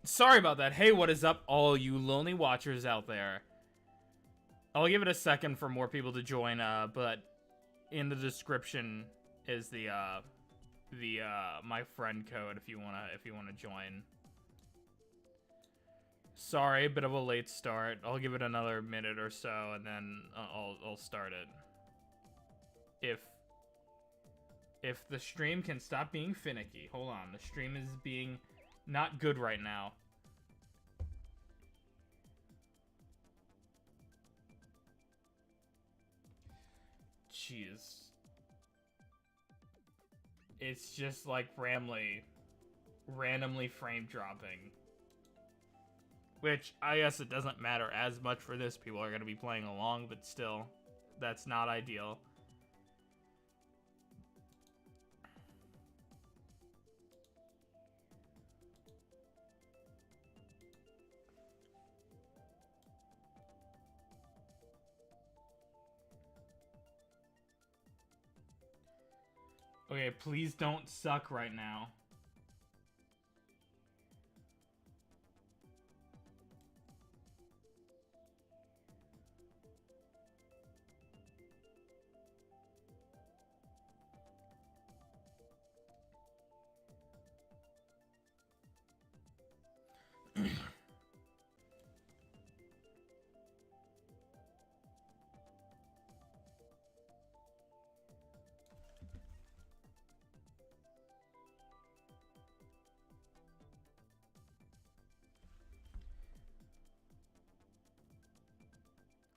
Sorry about that. Hey, what is up, all you lonely watchers out there? I'll give it a second for more people to join, but in the description is the my friend code if you wanna join. Sorry, bit of a late start. I'll give it another minute or so, and then I'll start it. If the stream can stop being finicky. Hold on, the stream is being not good right now. Jeez. It's just like randomly frame dropping. Which, I guess it doesn't matter as much for this. People are going to be playing along, but still, that's not ideal. Okay, please don't suck right now.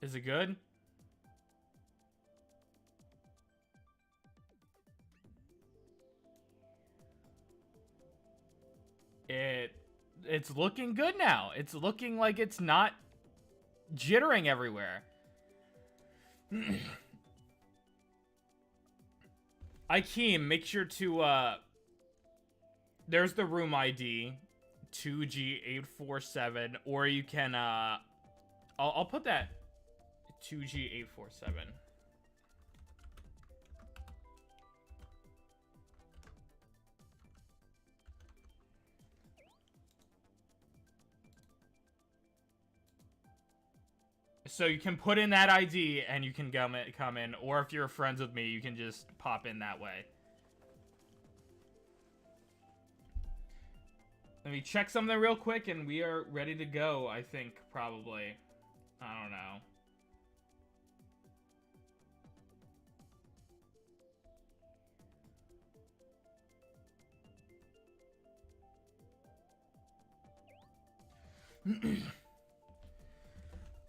Is it good? It's looking good now. It's looking like it's not jittering everywhere. Akeem, make sure to there's the room ID 2G847, or you can I'll put that 2G847. So you can put in that ID and you can come in, or if you're friends with me, you can just pop in that way. Let me check something real quick and we are ready to go, I think, probably. I don't know.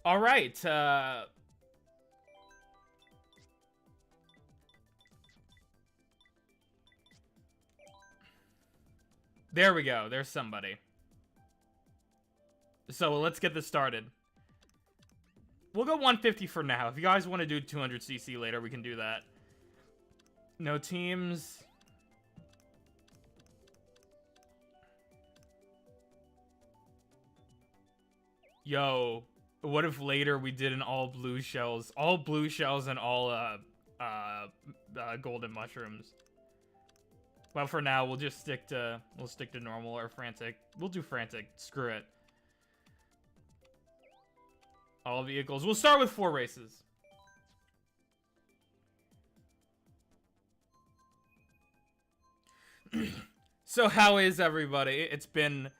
All right. There we go. There's somebody. So let's get this started. We'll go 150 for now. If you guys want to do 200cc later, we can do that. No teams. Yo, what if later we did an all blue shells and all golden mushrooms? But for now, we'll just stick to normal or frantic. We'll do frantic. Screw it. All vehicles. We'll start with 4 races. So how is everybody? It's been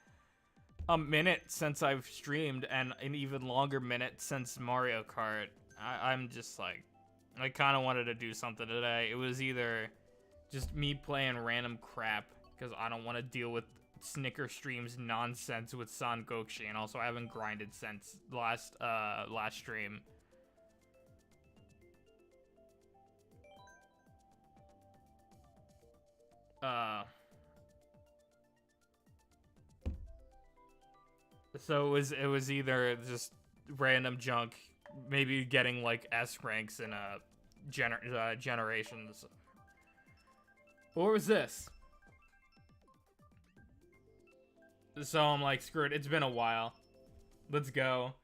a minute since I've streamed, and an even longer minute since Mario Kart. I'm just like, I kind of wanted to do something today. It was either just me playing random crap, because I don't want to deal with Snicker Stream's nonsense with Son Goku, and also I haven't grinded since last stream. So it was either just random junk, maybe getting like S ranks in generations. What was this? So I'm like, screw it. It's been a while. Let's go.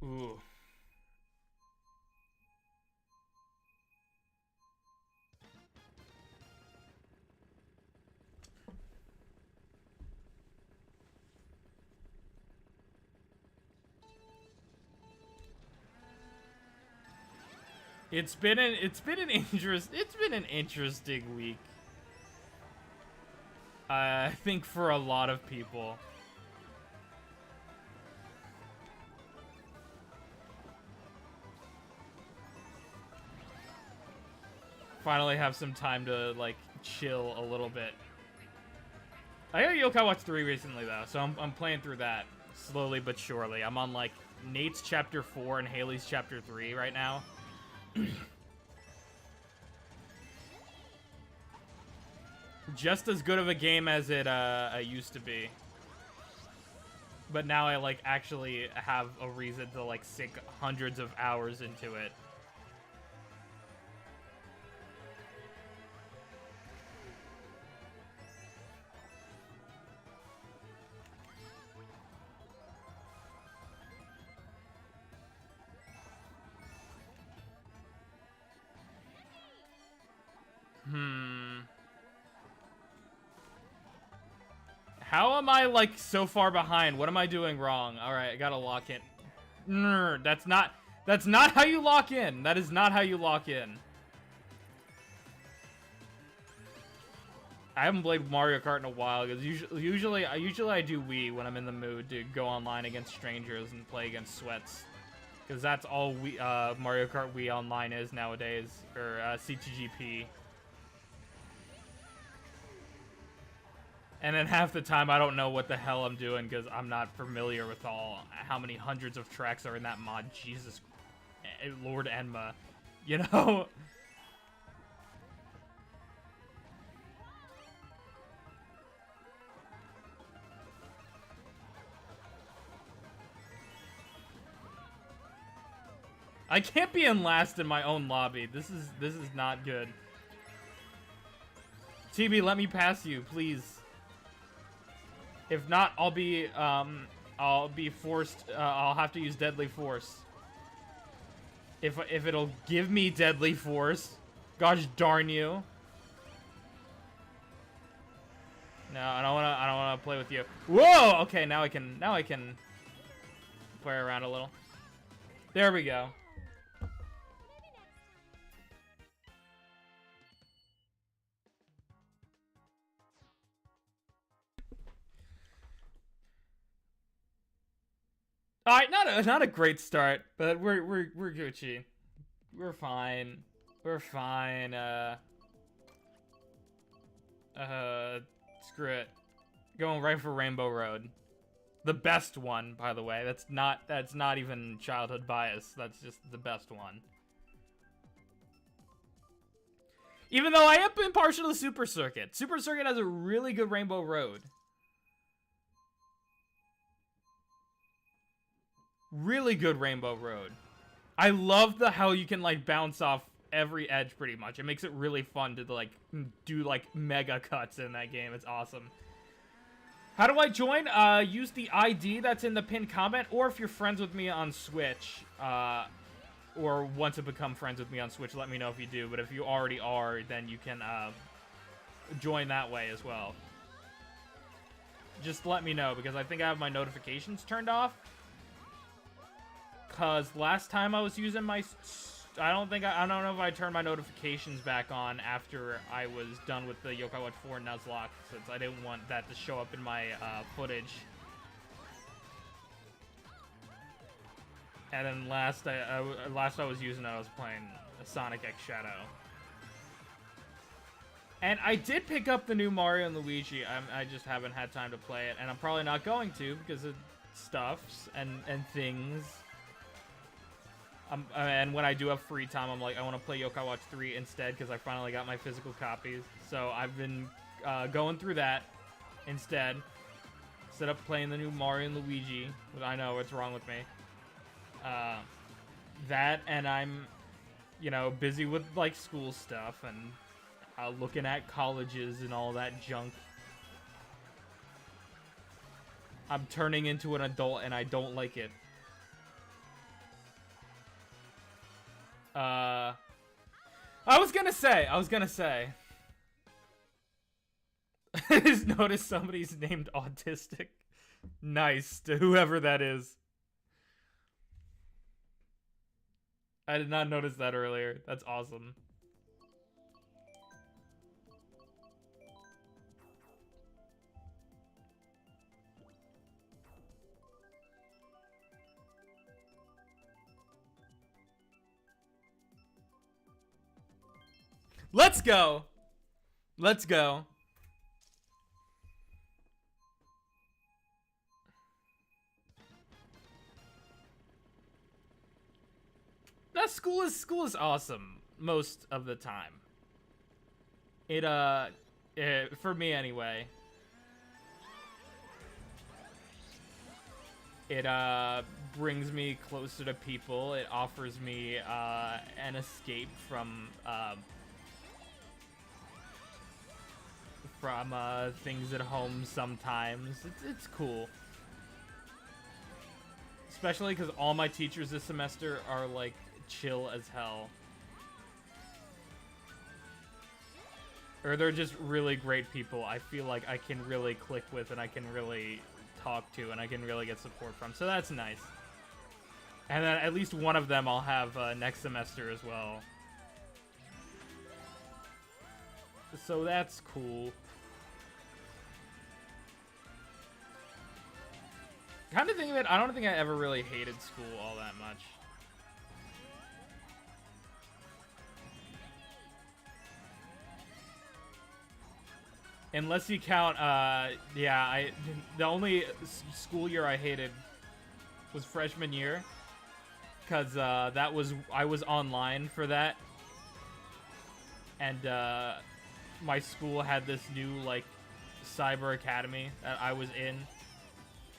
Ooh. It's been an interesting week. I think for a lot of people. Finally have some time to like chill a little bit. I got Yokai Watch 3 recently though, so I'm playing through that slowly but surely. I'm on like Nate's chapter 4 and Haley's chapter 3 right now. Just as good of a game as it used to be. But now I like actually have a reason to like sink hundreds of hours into it. How am I, like, so far behind? What am I doing wrong? Alright, I gotta lock in. That's not how you lock in. That is not how you lock in. I haven't played Mario Kart in a while, because usually I do Wii when I'm in the mood to go online against strangers and play against sweats. Because that's all Mario Kart Wii Online is nowadays, or C2GP. And then half the time I don't know what the hell I'm doing because I'm not familiar with how many hundreds of tracks are in that mod. Jesus, Lord Enma, you know? I can't be in last in my own lobby. This is not good. TB, let me pass you, please. If not, I'll be forced. I'll have to use deadly force. If it'll give me deadly force, gosh darn you. No, I don't wanna play with you. Whoa! Okay, now I can play around a little. There we go. All right, not a great start, but we're Gucci. We're fine. We're fine. Screw it. Going right for Rainbow Road. The best one, by the way. That's not even childhood bias. That's just the best one. Even though I have been partial to Super Circuit. Super Circuit has a really good Rainbow Road. Really good Rainbow Road. I love how you can like bounce off every edge pretty much. It makes it really fun to like do like mega cuts in that game. It's awesome. How do I join? Use the ID that's in the pinned comment, or if you're friends with me on Switch, or want to become friends with me on Switch, let me know if you do. But if you already are, then you can join that way as well. Just let me know, because I think I have my notifications turned off. Because last time I was using my... I don't know if I turned my notifications back on after I was done with the Yokai Watch 4 Nuzlocke, since I didn't want that to show up in my footage. And then last I was using it, I was playing Sonic X Shadow. And I did pick up the new Mario and Luigi. I just haven't had time to play it, and I'm probably not going to because of stuffs and things. And when I do have free time, I'm like, I want to play Yokai Watch 3 instead because I finally got my physical copies. So I've been going through that instead. Instead of playing the new Mario and Luigi. I know what's wrong with me. That, and I'm, you know, busy with, like, school stuff and looking at colleges and all that junk. I'm turning into an adult and I don't like it. I was gonna say. I just noticed somebody's named Autistic. Nice to whoever that is. I did not notice that earlier. That's awesome. Let's go. Let's go. That school is awesome most of the time. It for me anyway. It brings me closer to people. It offers me an escape from things at home sometimes. It's cool. Especially because all my teachers this semester are like chill as hell. Or they're just really great people I feel like I can really click with and I can really talk to and I can really get support from. So that's nice. And then at least one of them I'll have next semester as well. So that's cool. Kind of think of it, I don't think I ever really hated school all that much. Unless you count, yeah, the only school year I hated was freshman year. Because I was online for that. And my school had this new, like, cyber academy that I was in.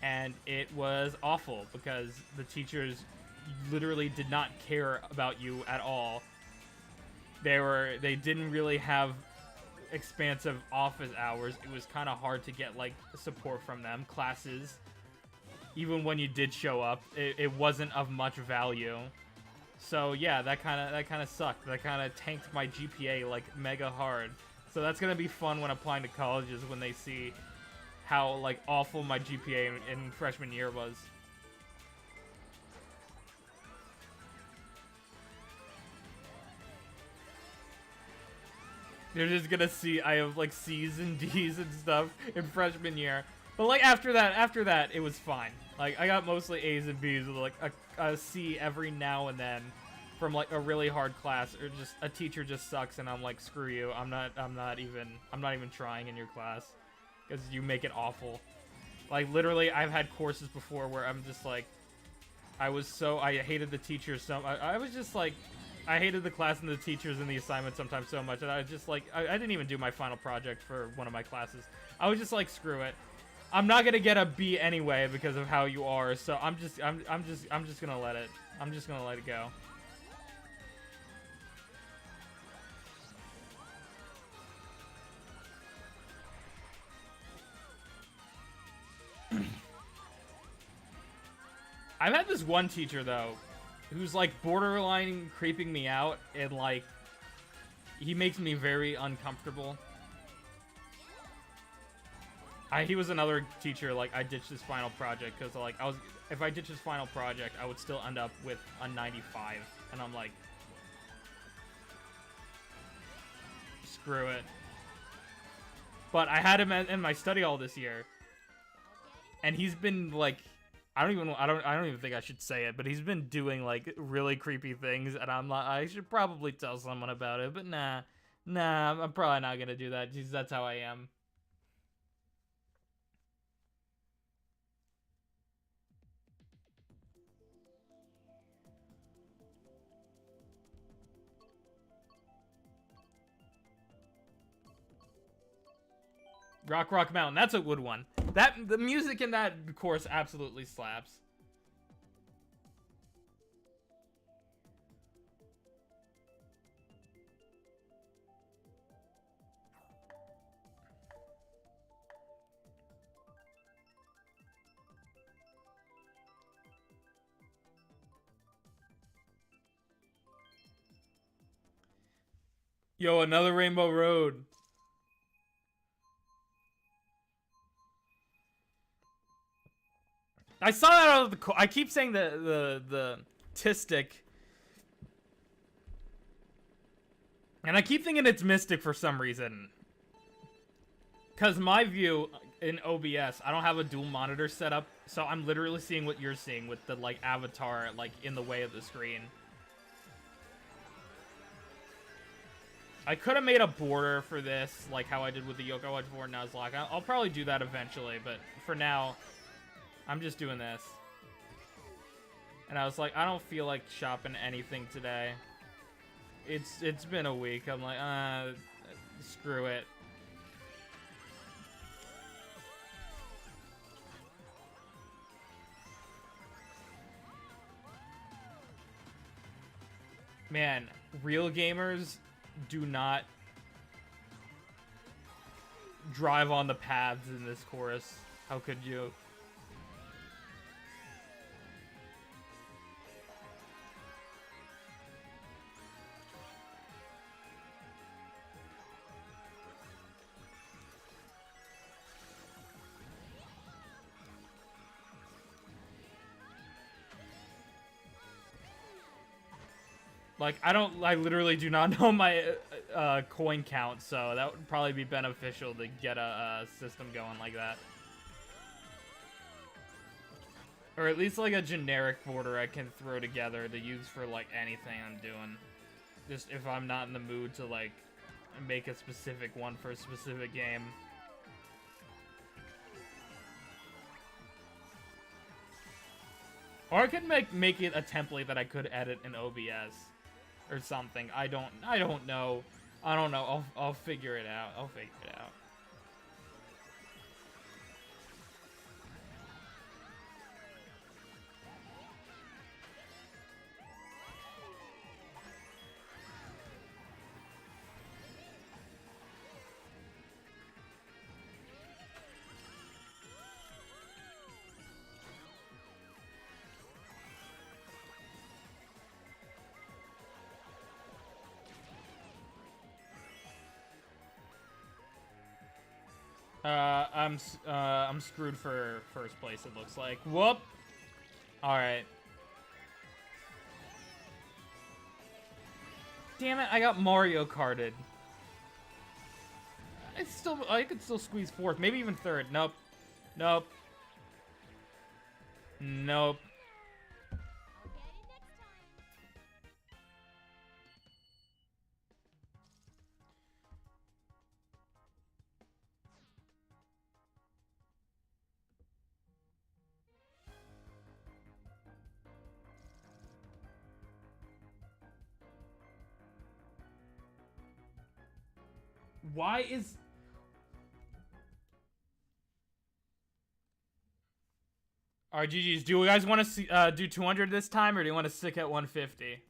And it was awful because the teachers literally did not care about you at all. They didn't really have expansive office hours. It was kind of hard to get like support from them. Classes, even when you did show up, it wasn't of much value. So yeah, that kind of sucked. That kind of tanked my GPA like mega hard. So that's gonna be fun when applying to colleges when they see how like awful my GPA in freshman year was. They're just gonna see I have like C's and D's and stuff in freshman year. But like after that, it was fine. Like I got mostly A's and B's with like a C every now and then from like a really hard class or just a teacher just sucks and I'm like screw you. I'm not even trying in your class because you make it awful. Like literally I've had courses before where I'm just like I hated the teachers so I was just like I hated the class and the teachers and the assignments sometimes so much that I was just like I didn't even do my final project for one of my classes. I was just like screw it. I'm not gonna get a B anyway because of how you are, so I'm just gonna let it. I'm just gonna let it go. I've had this one teacher though, who's like borderline creeping me out, and like he makes me very uncomfortable. He was another teacher, like I ditched his final project because like if I ditched his final project, I would still end up with a 95, and I'm like, screw it. But I had him in my study hall this year, and he's been like, I don't even think I should say it, but he's been doing like really creepy things, and I'm like, I should probably tell someone about it, but nah, I'm probably not gonna do that. Jeez, that's how I am. Rock Mountain, that's a good one. The music in that course absolutely slaps. Yo, another Rainbow Road. I saw that out of the. I keep saying the Tistic, And I keep thinking it's Mystic for some reason. Because my view in OBS, I don't have a dual monitor set up, so I'm literally seeing what you're seeing with the, like, avatar, like, in the way of the screen. I could have made a border for this, like how I did with the Yoko Watch board and Nuzlocke. I'll probably do that eventually, but for now, I'm just doing this. And I was like, I don't feel like shopping anything today. It's been a week. I'm like, screw it. Man, real gamers do not drive on the paths in this chorus. How could you? Like, I literally do not know my coin count, so that would probably be beneficial to get a system going like that. Or at least, like, a generic border I can throw together to use for, like, anything I'm doing. Just if I'm not in the mood to, like, make a specific one for a specific game. Or I could make it a template that I could edit in OBS. Or something. I don't know. I don't know. I'll figure it out. I'll figure it out. I'm screwed for first place, it looks like. Whoop! Alright. Damn it, I got Mario Karted. I could still squeeze fourth, maybe even third. Nope. Nope. Nope. Why is... Alright, GG's. Do you guys want to do 200 this time, or do you want to stick at 150?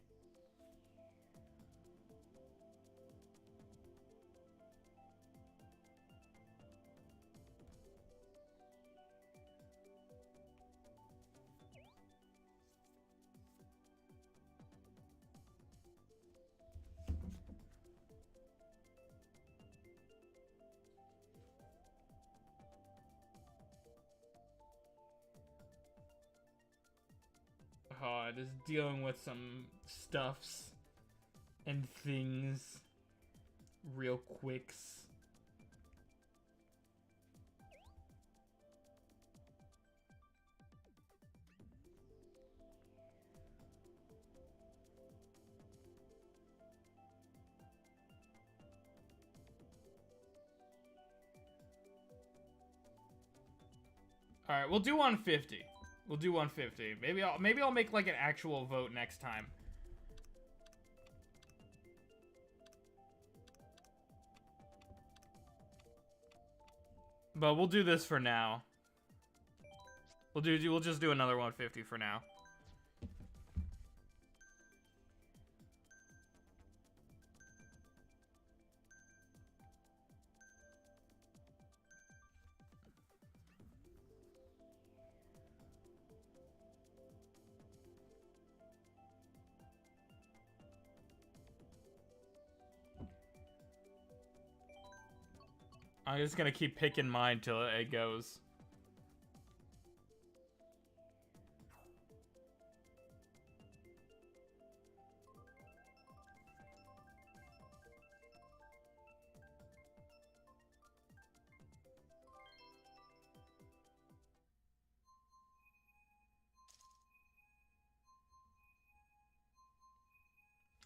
Oh, just dealing with some stuffs and things real quicks. All right, we'll do 150. We'll do 150. Maybe I'll make like an actual vote next time. But we'll do this for now. We'll just do another 150 for now. I'm just gonna keep picking mine till it goes.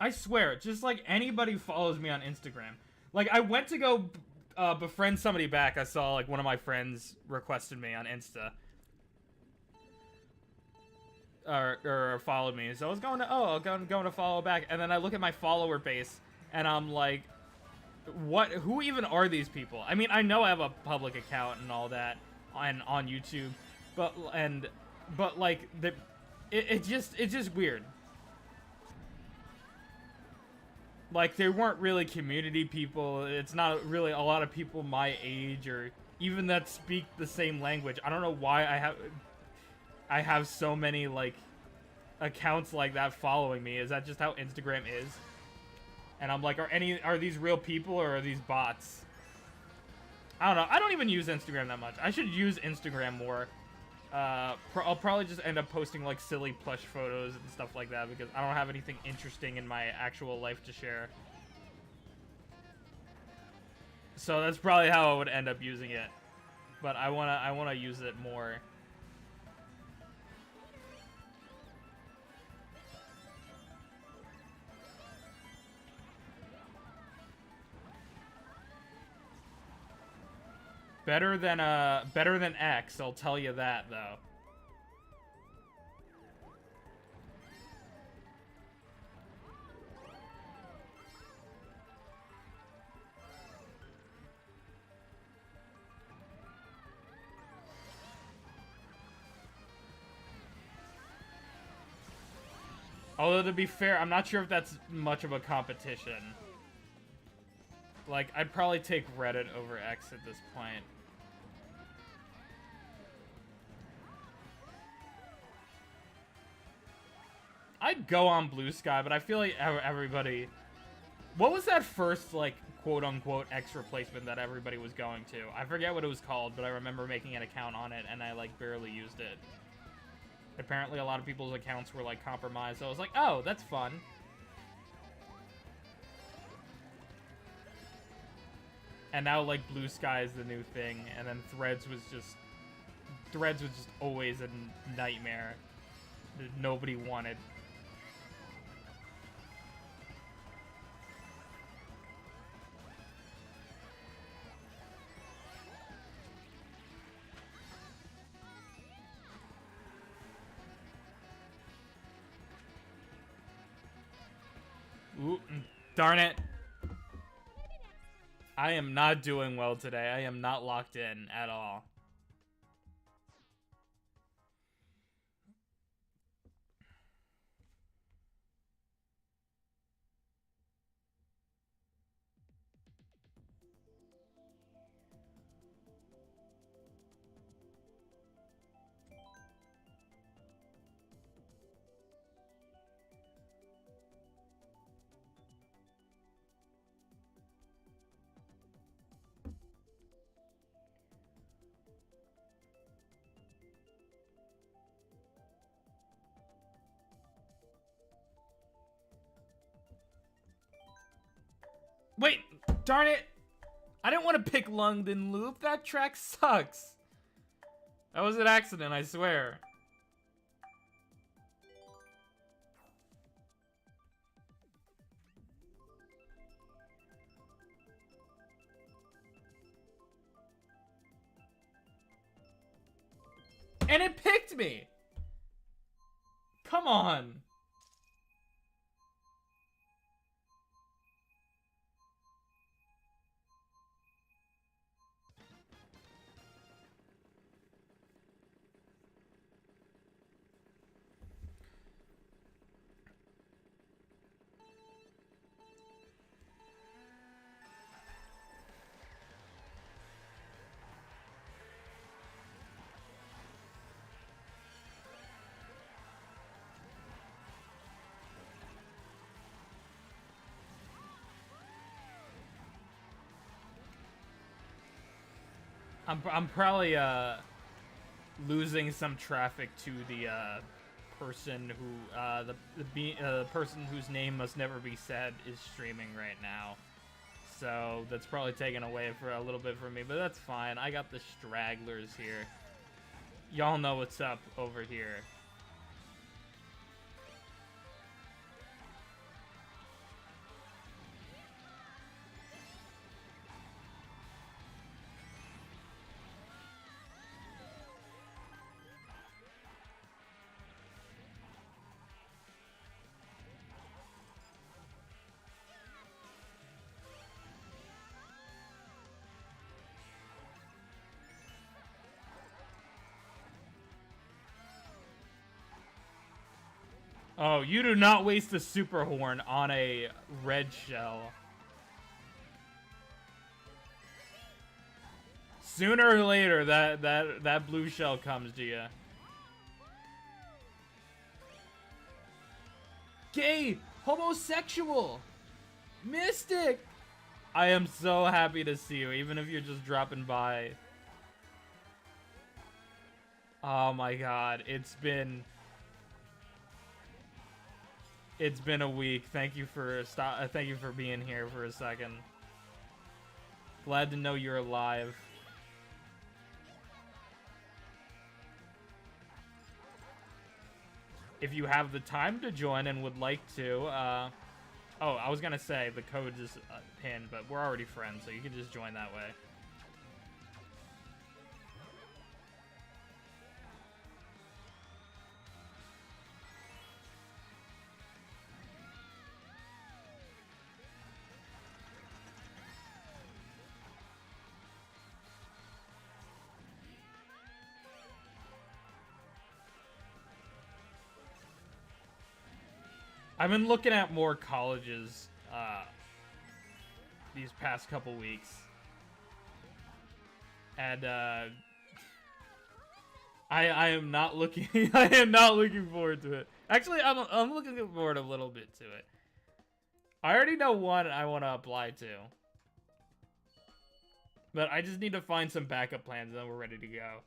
I swear, just like anybody follows me on Instagram. Like I went to go befriend somebody back. I saw like one of my friends requested me on Insta. Or followed me. So I was going to follow back. And then I look at my follower base and I'm like, who even are these people? I mean, I know I have a public account and all that on YouTube, but like it's just weird. Like, they weren't really community people. It's not really a lot of people my age or even that speak the same language. I don't know why I have so many, like, accounts like that following me. Is that just how Instagram is? And I'm like, are these real people or are these bots? I don't know. I don't even use Instagram that much. I should use Instagram more. I'll probably just end up posting like silly plush photos and stuff like that because I don't have anything interesting in my actual life to share. So that's probably how I would end up using it. But I wanna use it more. Better than X, I'll tell you that though. Although to be fair, I'm not sure if that's much of a competition. Like, I'd probably take Reddit over X at this point. I'd go on Blue Sky, but I feel like everybody... What was that first, like, quote-unquote X replacement that everybody was going to? I forget what it was called, but I remember making an account on it, and I, like, barely used it. Apparently a lot of people's accounts were, like, compromised, so I was like, oh, that's fun. And now, like, Blue Sky is the new thing, and then Threads was just always a nightmare that nobody wanted. Ooh, darn it. I am not doing well today. I am not locked in at all. Wait, darn it. I didn't want to pick London Loop. That track sucks. That was an accident, I swear. And it picked me. Come on. I'm probably losing some traffic to the person who the person whose name must never be said is streaming right now. So that's probably taken away for a little bit from me, but that's fine. I got the stragglers here. Y'all know what's up over here. Oh, you do not waste a super horn on a red shell. Sooner or later, that blue shell comes to you. Gay! Homosexual! Mystic! I am so happy to see you, even if you're just dropping by. Oh my god, it's been a week. Thank you for being here for a second. Glad to know you're alive. If you have the time to join and would like to, oh, I was gonna say the code is pinned, but we're already friends, so you can just join that way. I've been looking at more colleges these past couple weeks, and I am not looking I am not looking forward to it. Actually, I'm looking forward a little bit to it. I already know one I want to apply to, but I just need to find some backup plans, and then we're ready to go.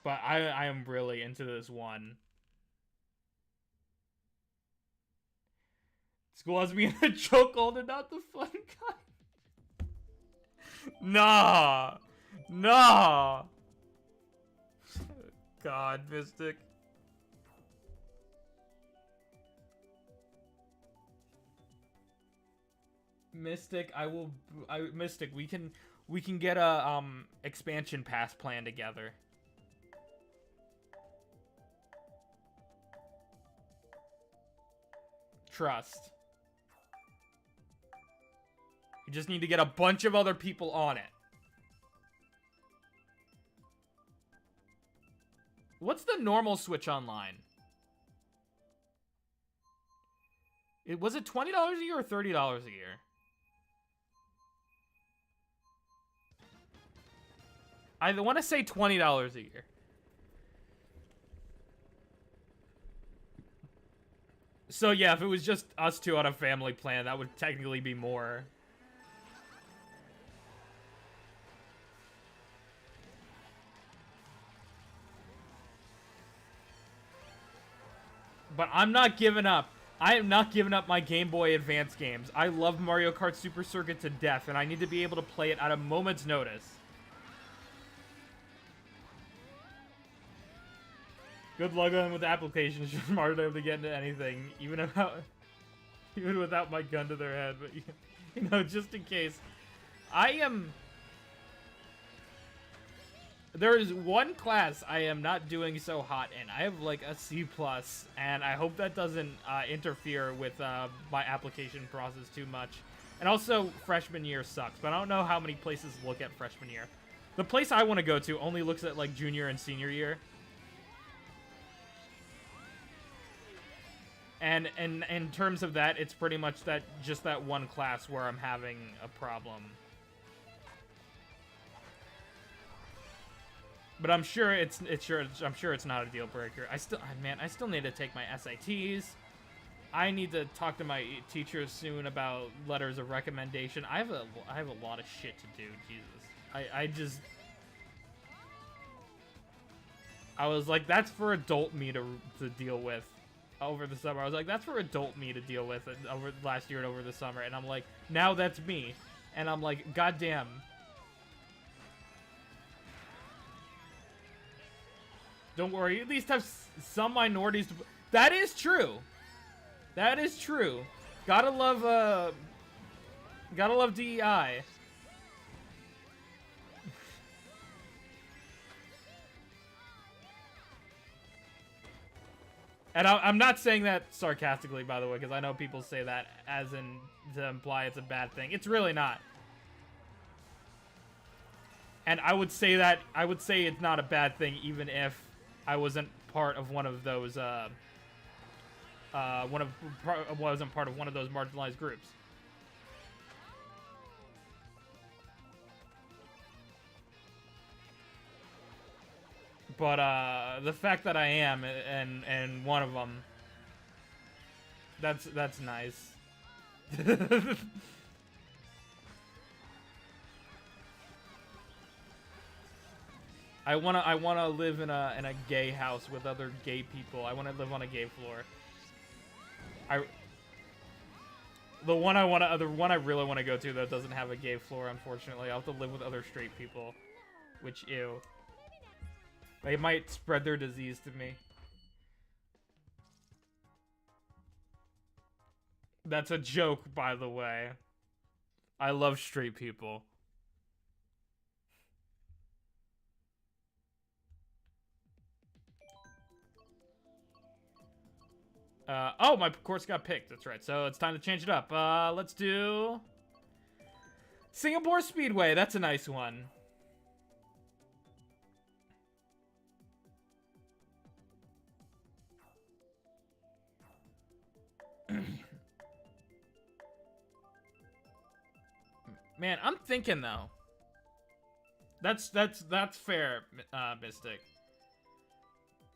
But I am really into this one. School has me in a chokehold and not the fun kind. Nah. Nah. God, Mystic. Mystic, Mystic, we can get a expansion pass plan together. Trust. You just need to get a bunch of other people on it. What's the normal Switch Online? Was it $20 a year or $30 a year? I want to say $20 a year. So yeah, if it was just us two on a family plan, that would technically be more. But I'm not giving up. I am not giving up my Game Boy Advance games. I love Mario Kart Super Circuit to death, and I need to be able to play it at a moment's notice. Good luck on with the applications. You're smart enough to get into anything, even without my gun to their head. But you know, just in case, there is one class I am not doing so hot in. I have like a C+, and I hope that doesn't interfere with my application process too much. And also, freshman year sucks, but I don't know how many places look at freshman year. The place I want to go to only looks at like junior and senior year. And in terms of that, it's pretty much just that one class where I'm having a problem. But I'm sure it's not a deal breaker. I still need to take my SATs. I need to talk to my teachers soon about letters of recommendation. I have a lot of shit to do. Jesus, I was like, that's for adult me to deal with over the summer. I was like, that's for adult me to deal with over last year and over the summer. And I'm like, now that's me. And I'm like, goddamn. Don't worry, at least have some minorities to... That is true. That is true. Gotta love DEI. And I'm not saying that sarcastically, by the way, because I know people say that as in to imply it's a bad thing. It's really not. And I would say it's not a bad thing even if I wasn't part of one of those wasn't part of one of those marginalized groups. But the fact that I am and one of them, that's nice. I wanna live in a gay house with other gay people. I wanna live on a gay floor. The one I really wanna go to that doesn't have a gay floor, unfortunately. I'll have to live with other straight people, which ew. They might spread their disease to me. That's a joke, by the way. I love straight people. Oh, my course got picked. That's right. So it's time to change it up. Let's do Singapore Speedway. That's a nice one. Man, I'm thinking though. That's fair, Mystic.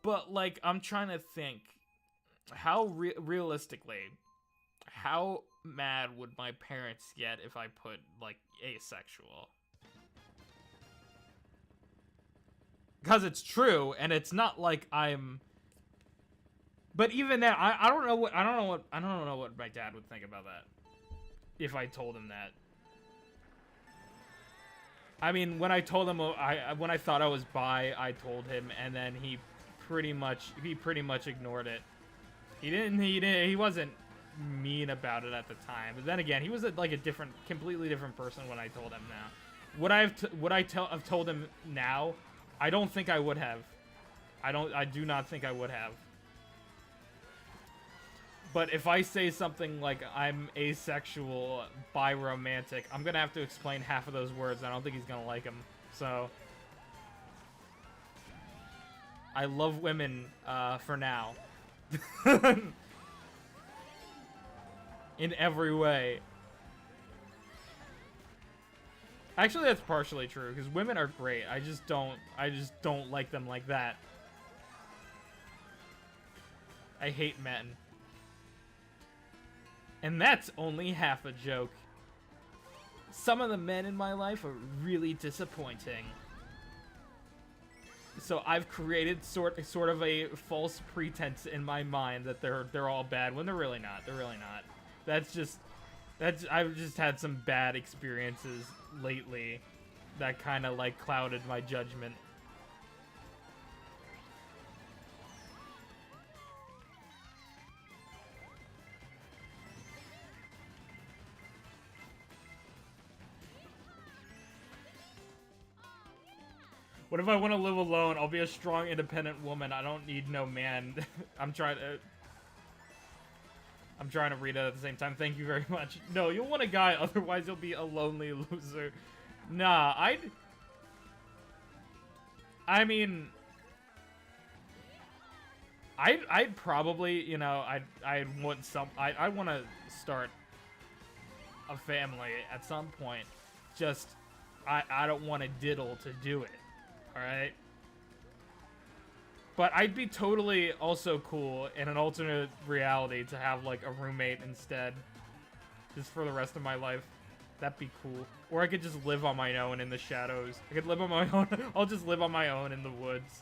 But like, I'm trying to think, how realistically, how mad would my parents get if I put like asexual? Because it's true, and it's not like I'm. But even then, I don't know what my dad would think about that if I told him that. I mean, when I told him when I thought I was bi, I told him, and then he pretty much ignored it. He wasn't mean about it at the time. But then again, he was like a completely different person when I told him now. Would I have told him now? I don't think I would have. I do not think I would have. But if I say something like I'm asexual, bi-romantic, I'm gonna have to explain half of those words. I don't think he's gonna like them. So I love women for now. In every way. Actually, that's partially true, because women are great. I just don't like them like that. I hate men. And that's only half a joke. Some of the men in my life are really disappointing. So I've created sort of a false pretense in my mind that they're all bad when they're really not. They're really not. I've just had some bad experiences lately that kind of like clouded my judgment. What if I want to live alone? I'll be a strong, independent woman. I don't need no man. I'm trying to read it at the same time. Thank you very much. No, you'll want a guy, otherwise you'll be a lonely loser. Nah, I'd probably, you know, I want to start a family at some point. Just, I don't want to diddle to do it. Alright? But I'd be totally also cool in an alternate reality to have, like, a roommate instead. Just for the rest of my life. That'd be cool. Or I could just live on my own in the shadows. I could live on my own. I'll just live on my own in the woods.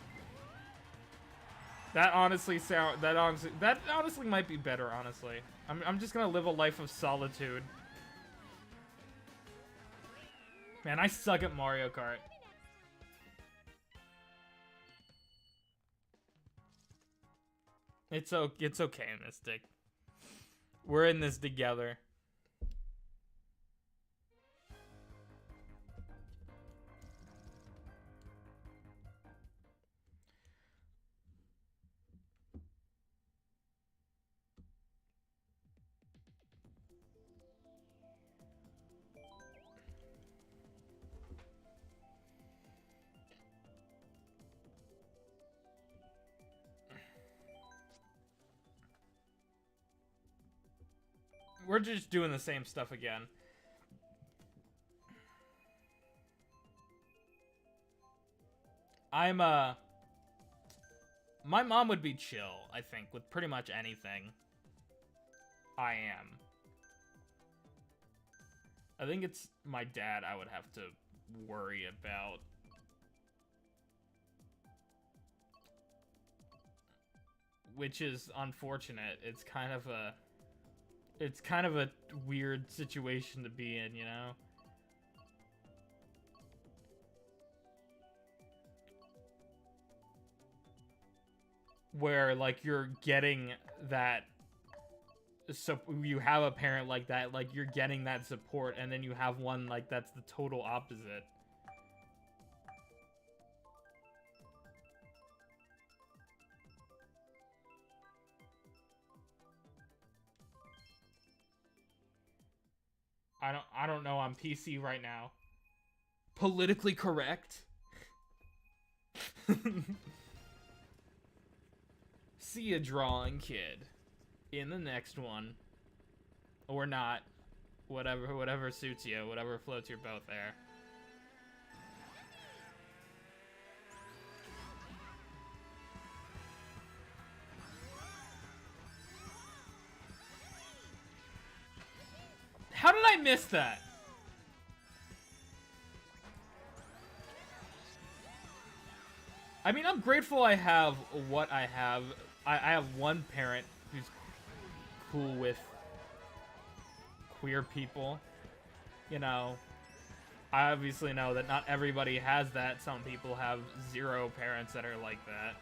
That honestly might be better, honestly. I'm just gonna live a life of solitude. Man, I suck at Mario Kart. It's okay, Mystic. We're in this together. We're just doing the same stuff again. My mom would be chill, I think, with pretty much anything. I am. I think it's my dad I would have to worry about. Which is unfortunate. It's kind of a weird situation to be in, you know? Where, like, you're getting that, so you have a parent like that, like, you're getting that support, and then you have one, like, that's the total opposite. I don't know, I'm PC right now. Politically correct? See ya, drawing kid. In the next one. Or not. Whatever suits you, whatever floats your boat there. How did I miss that? I mean, I'm grateful I have what I have. I have one parent who's cool with queer people. You know, I obviously know that not everybody has that. Some people have 0 parents that are like that.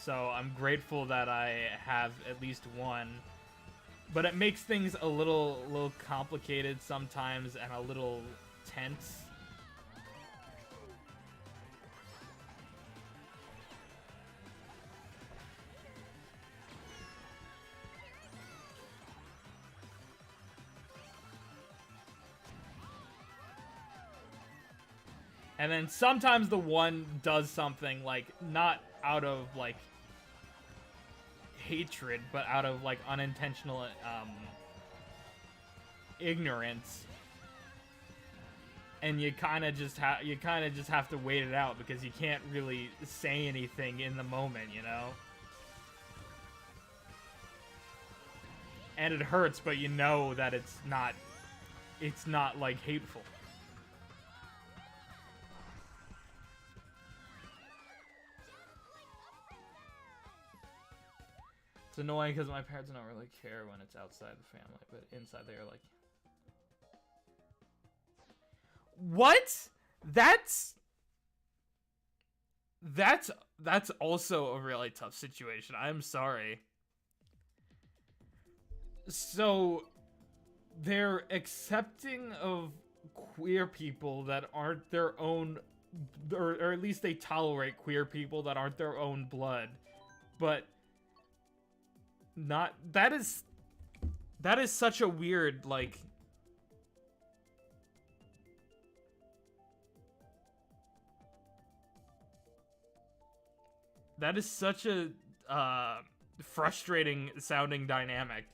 So I'm grateful that I have at least one. But it makes things a little complicated sometimes and a little tense. And then sometimes the one does something, like, not out of, like, hatred, but out of, like, unintentional, ignorance. And you kind of just have to wait it out, because you can't really say anything in the moment, you know? And it hurts, but you know that it's not, like, hateful. It's annoying because my parents don't really care when it's outside the family, but inside they are like... What? That's also a really tough situation. I'm sorry. So, they're accepting of queer people that aren't their own... Or at least they tolerate queer people that aren't their own blood. But... Not that is such a weird, like, that is such a frustrating sounding dynamic.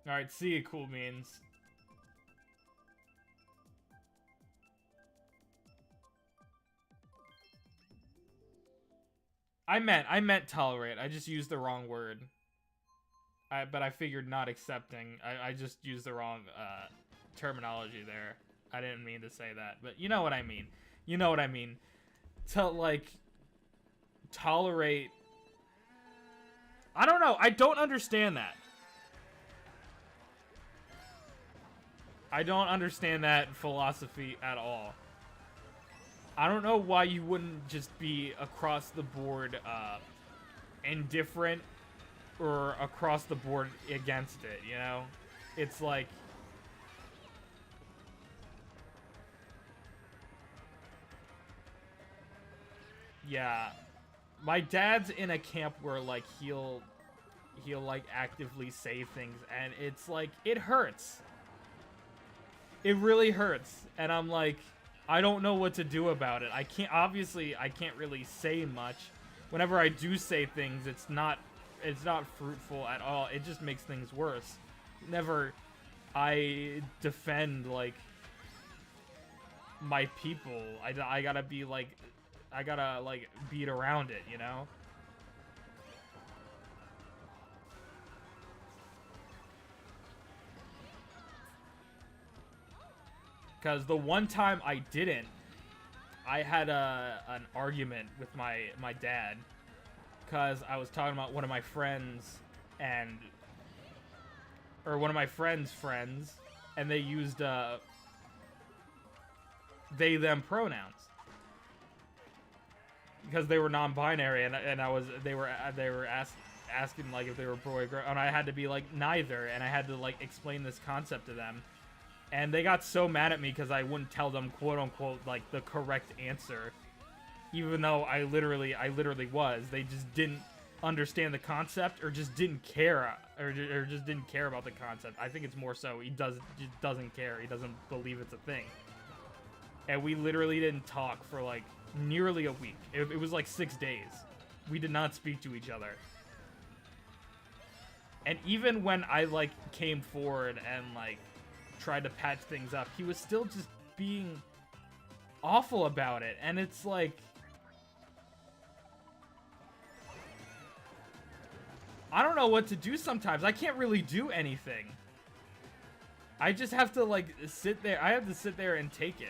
All right, see you, cool beans. I meant tolerate. I just used the wrong word. But I figured not accepting. I just used the wrong terminology there. I didn't mean to say that, but you know what I mean. You know what I mean. To, like, tolerate. I don't know. I don't understand that. I don't understand that philosophy at all. I don't know why you wouldn't just be across the board indifferent or across the board against it, you know? It's like... Yeah. My dad's in a camp where, like, he'll like, actively say things, and it's like, it hurts. It really hurts. And I'm like... I don't know what to do about it. I can't really say much whenever I do say things, it's not fruitful at all. It just makes things worse. Whenever I defend, like, my people, I gotta be like, I gotta, like, beat around it, you know? Because the one time I didn't, I had an argument with my dad. Because I was talking about one of my friends or one of my friends' friends, and they used they them pronouns because they were non-binary, and they were asking like if they were boy or girl, and I had to be like neither, and I had to like explain this concept to them, and they got so mad at me because I wouldn't tell them quote unquote like the correct answer, even though I literally was. They just didn't understand the concept, or just didn't care, or just didn't care about the concept. I think it's more so he just doesn't care. He doesn't believe it's a thing. And we literally didn't talk for like nearly a week. It was like 6 days. We did not speak to each other. And even when I like came forward and like tried to patch things up, he was still just being awful about it. And it's like, I don't know what to do sometimes. I can't really do anything. I just have to like sit there. I have to sit there and take it.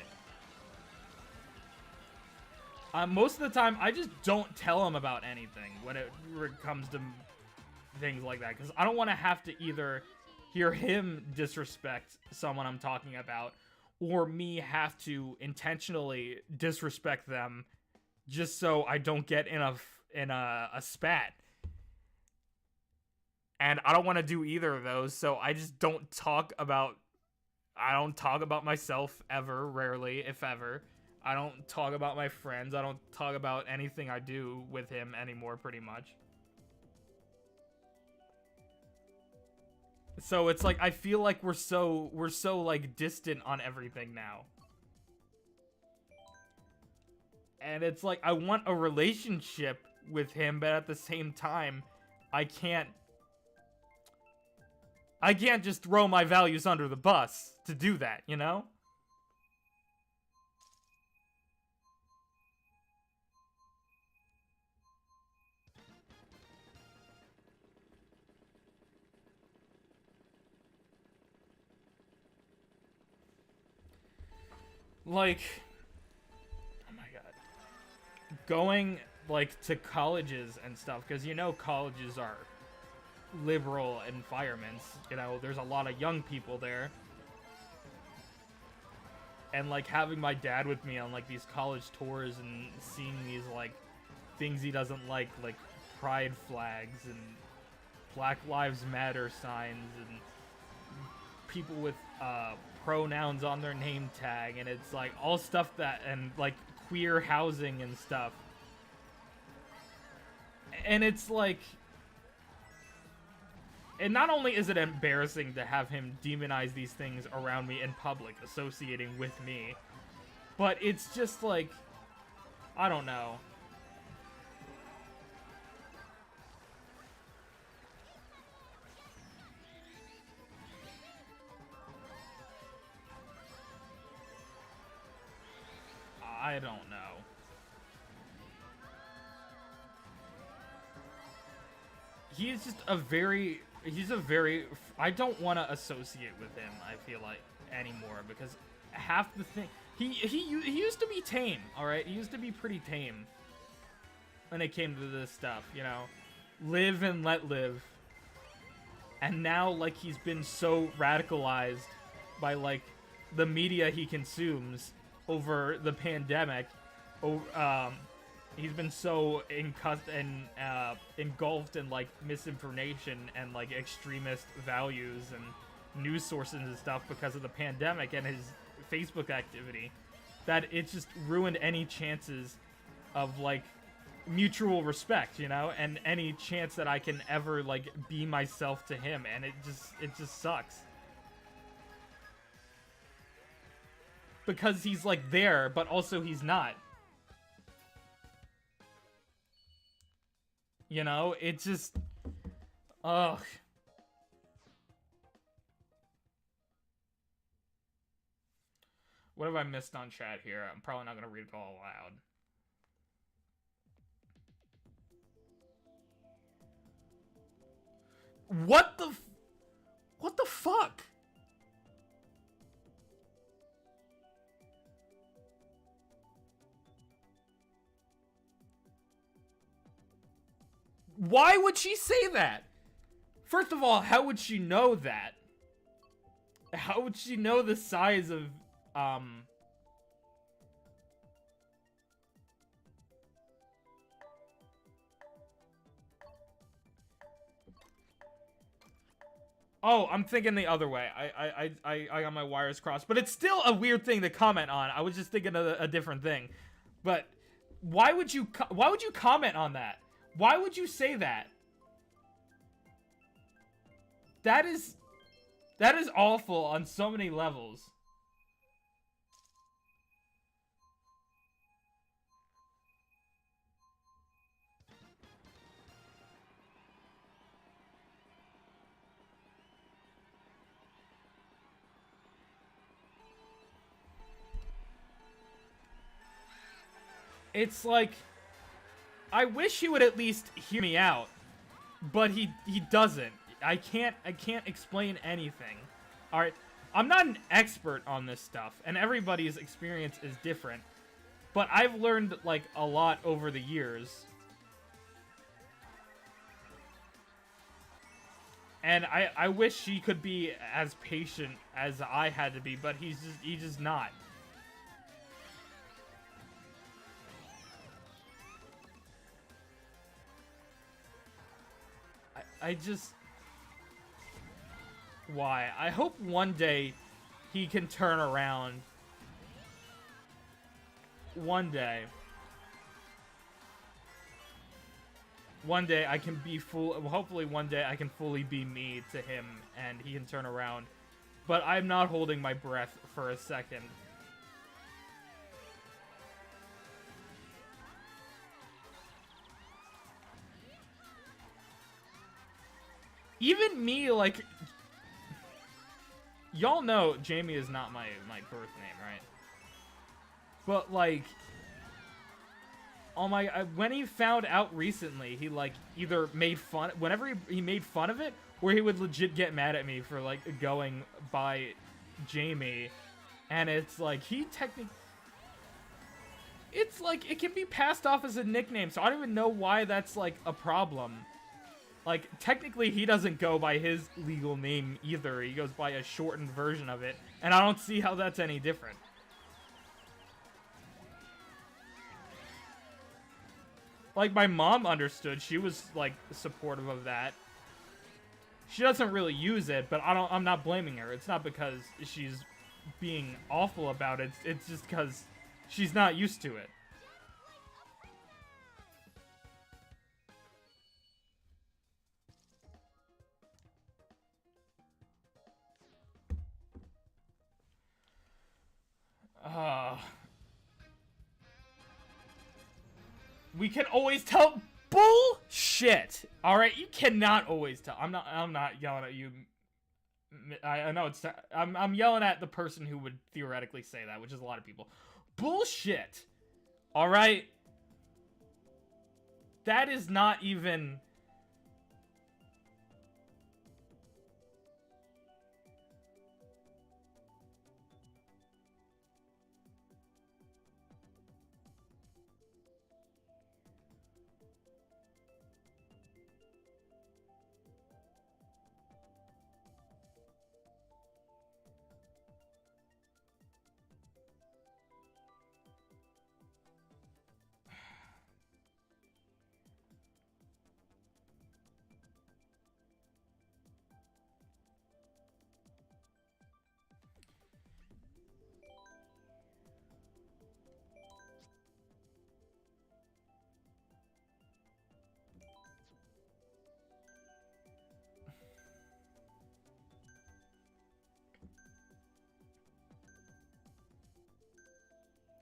Most of the time, I just don't tell him about anything when it comes to things like that, because I don't want to have to either hear him disrespect someone I'm talking about, or me have to intentionally disrespect them just so I don't get in a spat. And I don't want to do either of those, so I just don't talk about. I don't talk about myself ever, rarely, if ever. I don't talk about my friends. I don't talk about anything I do with him anymore, pretty much. So it's like I feel like we're so like distant on everything now. And it's like I want a relationship with him, but at the same time, I can't just throw my values under the bus to do that, you know? Like, oh my god, going like to colleges and stuff, because you know colleges are liberal environments, you know, there's a lot of young people there, and like having my dad with me on like these college tours and seeing these like things he doesn't like pride flags and Black Lives Matter signs and people with pronouns on their name tag, and it's like all stuff that, and like queer housing and stuff, and it's like, and not only is it embarrassing to have him demonize these things around me in public, associating with me, but it's just like, I don't know. I don't know. He's just a very, I don't want to associate with him, I feel like, anymore, because half the thing, he used to be tame, alright? He used to be pretty tame when it came to this stuff, you know? Live and let live. And now, like, he's been so radicalized by, like, the media he consumes over the pandemic. He's been so engulfed in, like, misinformation and, like, extremist values and news sources and stuff because of the pandemic and his Facebook activity, that it just ruined any chances of, like, mutual respect, you know, and any chance that I can ever, like, be myself to him, and it just sucks. Because he's, like, there, but also he's not. You know, it just... Ugh. What have I missed on chat here? I'm probably not going to read it all aloud. What the fuck? Why would she say that? First of all, how would she know that? How would she know the size of, Oh, I'm thinking the other way. I got my wires crossed. But it's still a weird thing to comment on. I was just thinking of a different thing. But why would you comment on that? Why would you say that? That is awful on so many levels. It's like, I wish he would at least hear me out, but he doesn't. I can't explain anything. All right, I'm not an expert on this stuff, and everybody's experience is different, but I've learned like a lot over the years. And I wish he could be as patient as I had to be, but he's just not. I just... Why? I hope one day he can turn around. One day. One day I can be hopefully one day I can fully be me to him and he can turn around. But I'm not holding my breath for a second. Even me, like... Y'all know Jamie is not my birth name, right? But, like... Oh my... when he found out recently, he, like, either made fun... Whenever he made fun of it, or he would legit get mad at me for, like, going by Jamie. And it's, like, he technically... It's, like, it can be passed off as a nickname, so I don't even know why that's, like, a problem. Like, technically, he doesn't go by his legal name either. He goes by a shortened version of it. And I don't see how that's any different. Like, my mom understood. She was, like, supportive of that. She doesn't really use it, but I'm not blaming her. It's not because she's being awful about it. It's just because she's not used to it. We can always tell bullshit. All right, you cannot always tell. I'm not yelling at you. I know it's. I'm yelling at the person who would theoretically say that, which is a lot of people. Bullshit. All right. That is not even.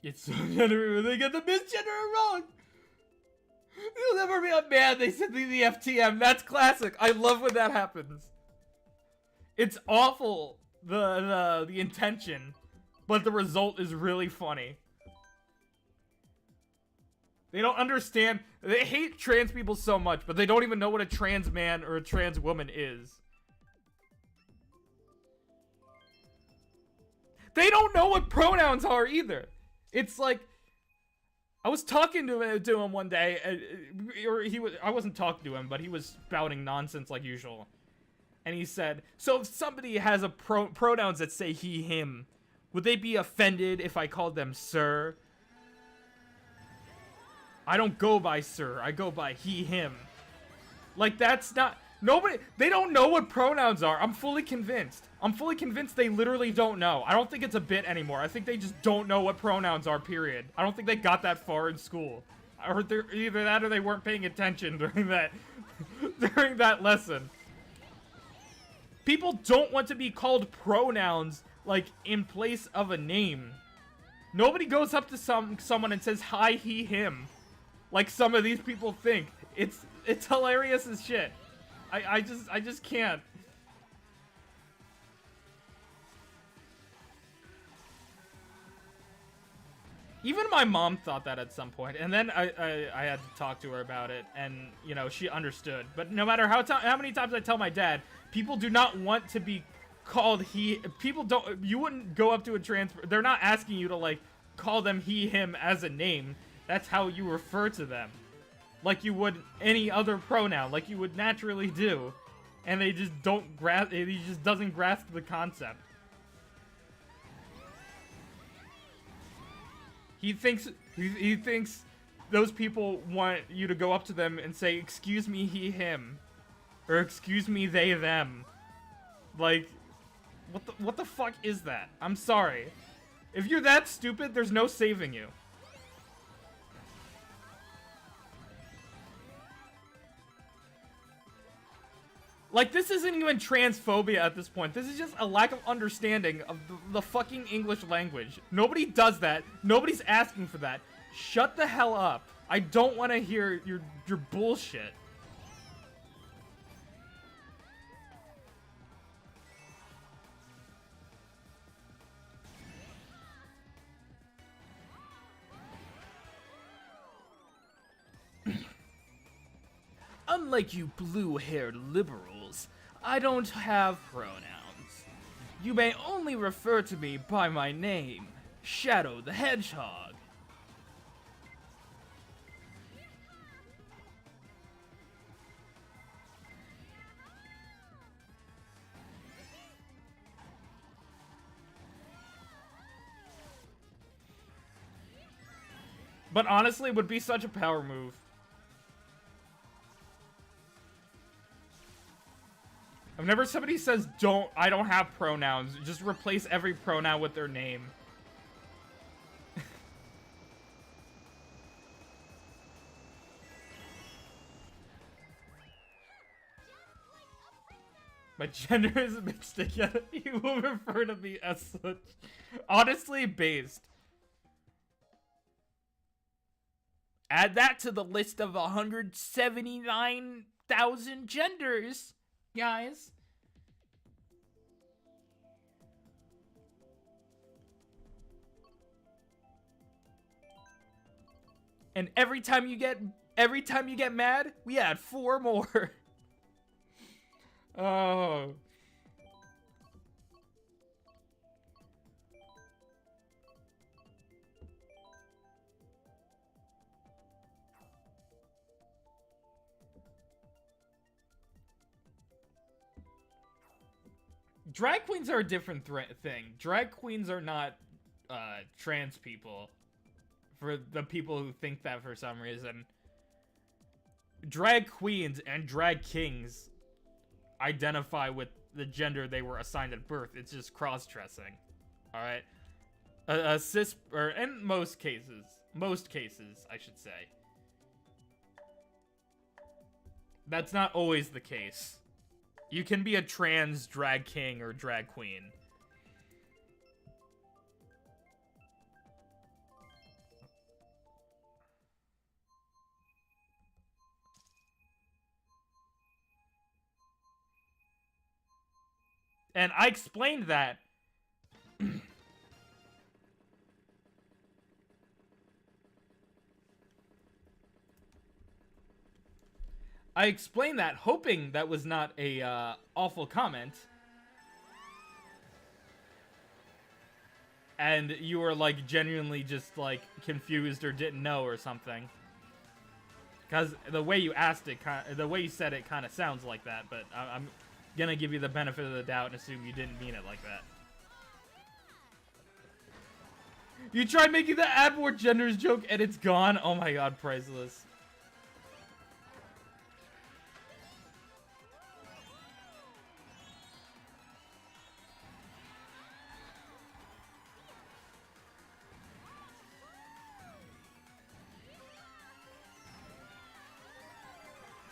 It's so generous when they get the misgender wrong. You'll never be a man, they sent me the FTM. That's classic. I love when that happens. It's awful, the intention, but the result is really funny. They don't understand. They hate trans people so much, but they don't even know what a trans man or a trans woman is. They don't know what pronouns are either. It's like, I was talking to him one day, or I wasn't talking to him, but he was spouting nonsense like usual. And he said, so if somebody has a pronouns that say he, him, would they be offended if I called them sir? I don't go by sir, I go by he, him. Like, that's not... Nobody... They don't know what pronouns are. I'm fully convinced. I'm fully convinced they literally don't know. I don't think it's a bit anymore. I think they just don't know what pronouns are, period. I don't think they got that far in school. Or either that or they weren't paying attention during that... during that lesson. People don't want to be called pronouns, like, in place of a name. Nobody goes up to someone and says, hi, he, him. Like some of these people think. It's hilarious as shit. I just can't. Even my mom thought that at some point, and then I had to talk to her about it, and you know, she understood. But no matter how many times I tell my dad, people do not want to be called he. People don't. You wouldn't go up to a trans. They're not asking you to like call them he, him as a name. That's how you refer to them. Like you would any other pronoun, like you would naturally do. And they just don't grasp, he just doesn't grasp the concept. He thinks those people want you to go up to them and say, excuse me, he, him. Or excuse me, they, them. Like, what the fuck is that? I'm sorry. If you're that stupid, there's no saving you. Like, this isn't even transphobia at this point. This is just a lack of understanding of the fucking English language. Nobody does that. Nobody's asking for that. Shut the hell up. I don't want to hear your bullshit. Unlike you blue-haired liberals, I don't have pronouns. You may only refer to me by my name, Shadow the Hedgehog. But honestly, it would be such a power move. Whenever somebody says, I don't have pronouns, just replace every pronoun with their name. My gender is mixed together. You will refer to me as such. Honestly based. Add that to the list of 179,000 genders. Guys. And every time you get mad, we add 4 more. Oh. Drag queens are a different thing. Drag queens are not trans people. For the people who think that for some reason. Drag queens and drag kings identify with the gender they were assigned at birth. It's just cross-dressing. Alright? Or in most cases, I should say. That's not always the case. You can be a trans drag king or drag queen. And I explained that. I explained that, hoping that was not a awful comment. And you were, like, genuinely just, like, confused or didn't know or something. Because the way you asked it, the way you said it kind of sounds like that, but I'm gonna give you the benefit of the doubt and assume you didn't mean it like that. You tried making the add more genders joke and it's gone? Oh my god, priceless.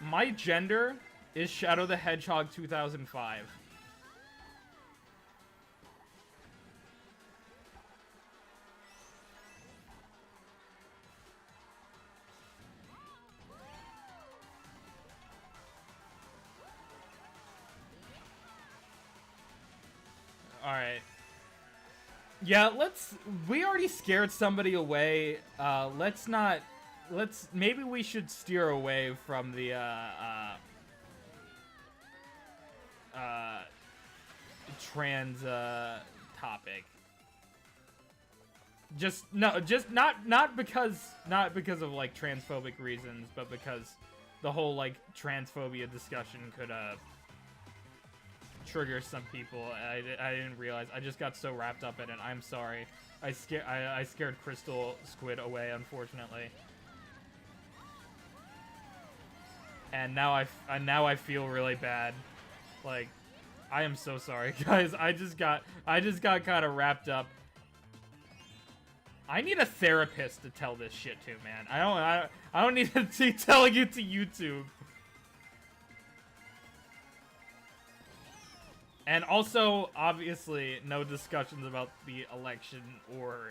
My gender is Shadow the Hedgehog 2005. Alright. Yeah, we already scared somebody away. Maybe we should steer away from the, trans, topic. Not because of, like, transphobic reasons, but because the whole, like, transphobia discussion could, trigger some people. I didn't realize. I just got so wrapped up in it. I'm sorry. I scared Crystal Squid away, unfortunately. And now I feel really bad. Like, I am so sorry, guys. I just got kind of wrapped up. I need a therapist to tell this shit to, man. I don't need to be telling it to YouTube. And also, obviously, no discussions about the election or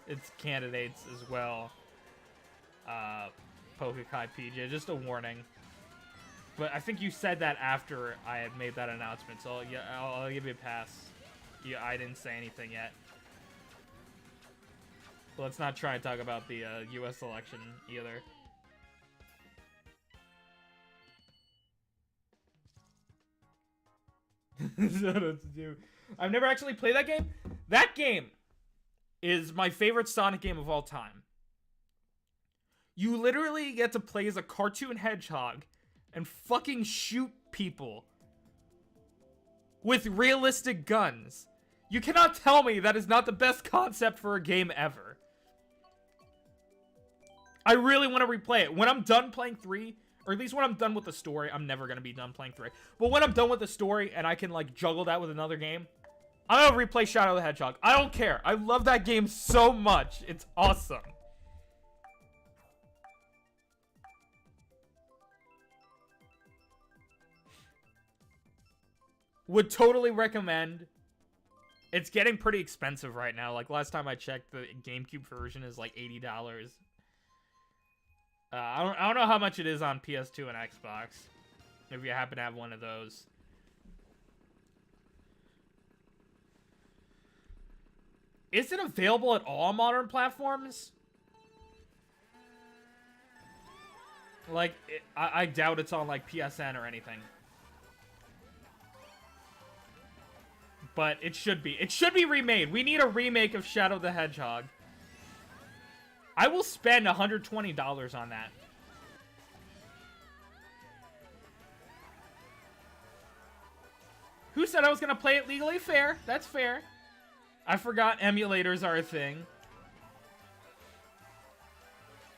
its candidates as well. Pokekai PJ, just a warning. But I think you said that after I had made that announcement, so yeah, I'll give you a pass. Yeah, I didn't say anything yet. But let's not try and talk about the U.S. election either. I've never actually played that game. That game is my favorite Sonic game of all time. You literally get to play as a cartoon hedgehog and fucking shoot people with realistic guns. You cannot tell me that is not the best concept for a game ever. I really want to replay it. When I'm done playing 3, or at least when I'm done with the story, I'm never going to be done playing 3. But when I'm done with the story and I can, like, juggle that with another game, I'm going to replay Shadow the Hedgehog. I don't care. I love that game so much. It's awesome. Would totally recommend. It's getting pretty expensive right now. Like, last time I checked, the GameCube version is like $80. I don't know how much it is on PS2 and Xbox. If you happen to have one of those. Is it available at all modern platforms? Like, I doubt it's on, like, PSN or anything. But it should be. It should be remade. We need a remake of Shadow the Hedgehog. I will spend $120 on that. Who said I was going to play it legally? Fair. That's fair. I forgot emulators are a thing.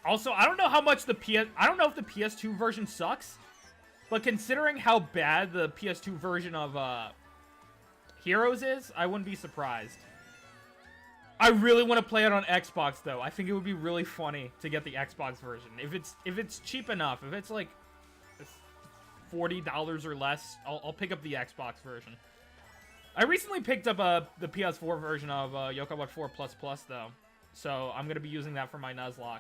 Also, I don't know how much I don't know if the PS2 version sucks. But considering how bad the PS2 version of Heroes is, I wouldn't be surprised. I really want to play it on Xbox, though. I think it would be really funny to get the Xbox version. If it's cheap enough, if it's like $40 or less, I'll pick up the Xbox version. I recently picked up the PS4 version of Yokai 4 Plus Plus, though. So I'm going to be using that for my Nuzlocke.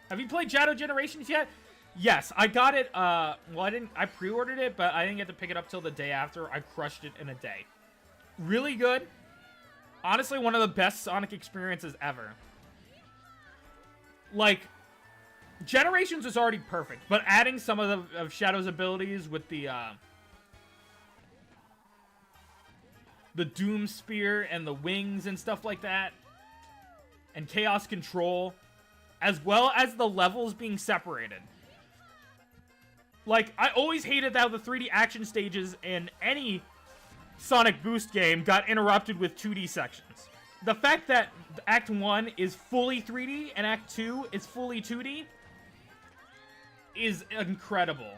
Have you played Shadow Generations yet? Yes, I got it, well, I pre-ordered it, but I didn't get to pick it up till the day after. I crushed it in a day. Really good. Honestly, one of the best Sonic experiences ever. Like, Generations is already perfect, but adding some of Shadow's abilities with the Doom Spear and the wings and stuff like that, and Chaos Control, as well as the levels being separated. Like, I always hated how the 3D action stages in any Sonic Boost game got interrupted with 2D sections. The fact that Act 1 is fully 3D and Act 2 is fully 2D is incredible.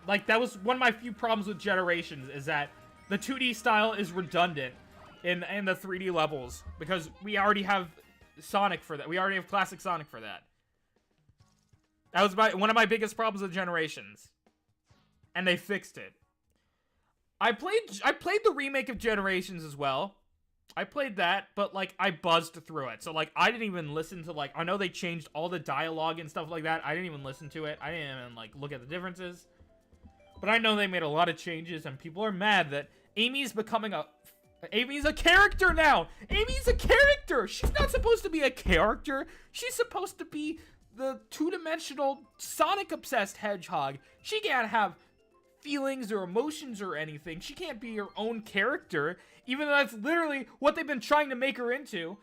Like, that was one of my few problems with Generations, is that the 2D style is redundant in the 3D levels, because we already have Sonic for that. We already have classic Sonic for that. That was one of my biggest problems with Generations. And they fixed it. I played the remake of Generations as well. I played that, but, like, I buzzed through it. So, like, I didn't even listen to, like, I know they changed all the dialogue and stuff like that. I didn't even listen to it. I didn't even, like, look at the differences. But I know they made a lot of changes, and people are mad that Amy's a character now! Amy's a character! She's not supposed to be a character! She's supposed to be the two-dimensional, Sonic-obsessed hedgehog. She can't have feelings or emotions or anything. She can't be her own character, even though that's literally what they've been trying to make her into.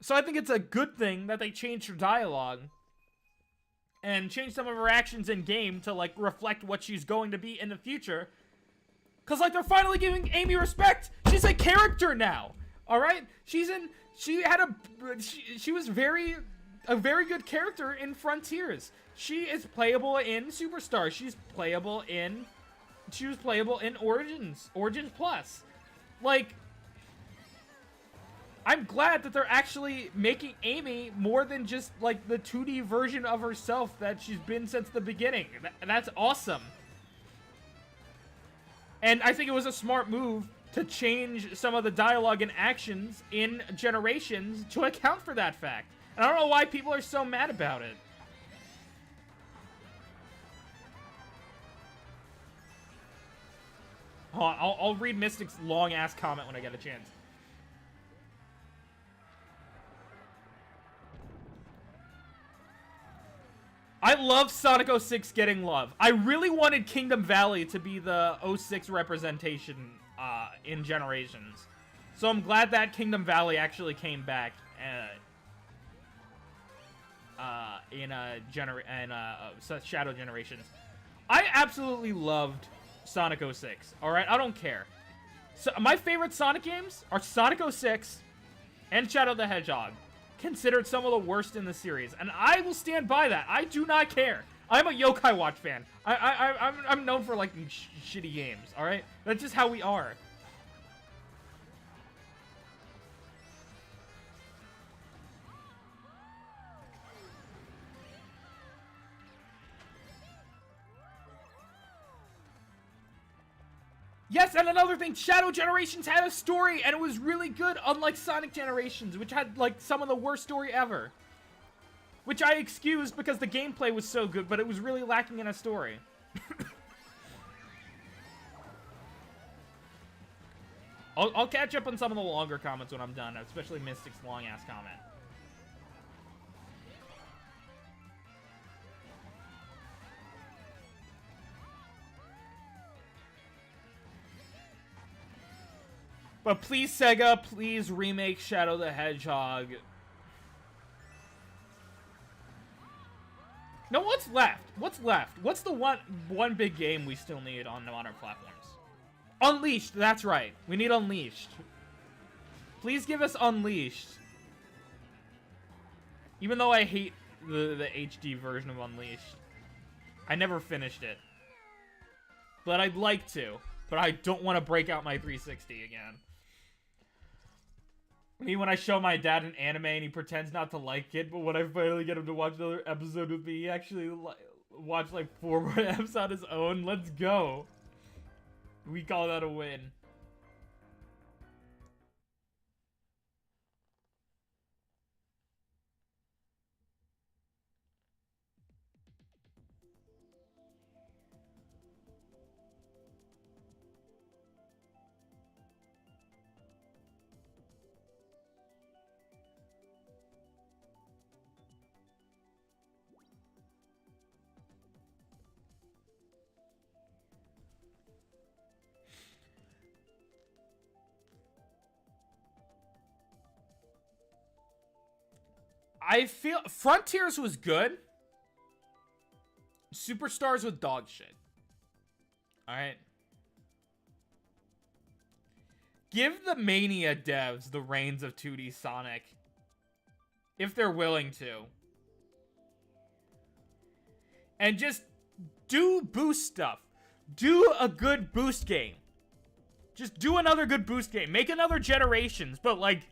So I think it's a good thing that they changed her dialogue and changed some of her actions in game to, like, reflect what she's going to be in the future. Cause, like, they're finally giving Amy respect. She's a character now. All right, she was a very good character in Frontiers. She is playable in Superstar. She was playable in Origins Plus. Like, I'm glad that they're actually making Amy more than just, like, the 2D version of herself that she's been since the beginning. That's awesome. And I think it was a smart move to change some of the dialogue and actions in Generations to account for that fact. And I don't know why people are so mad about it. Hold on, I'll read Mystic's long-ass comment when I get a chance. I love Sonic 06 getting love. I really wanted Kingdom Valley to be the 06 representation in Generations. So I'm glad that Kingdom Valley actually came back in Shadow Generations. I absolutely loved Sonic 06. Alright, I don't care. So my favorite Sonic games are Sonic 06 and Shadow the Hedgehog. Considered some of the worst in the series, and I will stand by that. I do not care. I'm a Yokai Watch fan. I'm known for liking shitty games. All right, that's just how we are. Yes, and another thing, Shadow Generations had a story, and it was really good, unlike Sonic Generations, which had, like, some of the worst story ever. Which I excused because the gameplay was so good, but it was really lacking in a story. I'll catch up on some of the longer comments when I'm done, especially Mystic's long-ass comment. But please, Sega, please remake Shadow the Hedgehog. No, what's left? What's left? What's the one big game we still need on modern platforms? Unleashed, that's right. We need Unleashed. Please give us Unleashed. Even though I hate the HD version of Unleashed. I never finished it. But I'd like to. But I don't want to break out my 360 again. Me, when I show my dad an anime and he pretends not to like it, but when I finally get him to watch another episode with me, he actually watched like 4 more episodes on his own. Let's go. We call that a win. I feel Frontiers was good. Superstars with dog shit. Alright. Give the Mania devs the reins of 2D Sonic. If they're willing to. And just do boost stuff. Do a good boost game. Just do another good boost game. Make another Generations, but like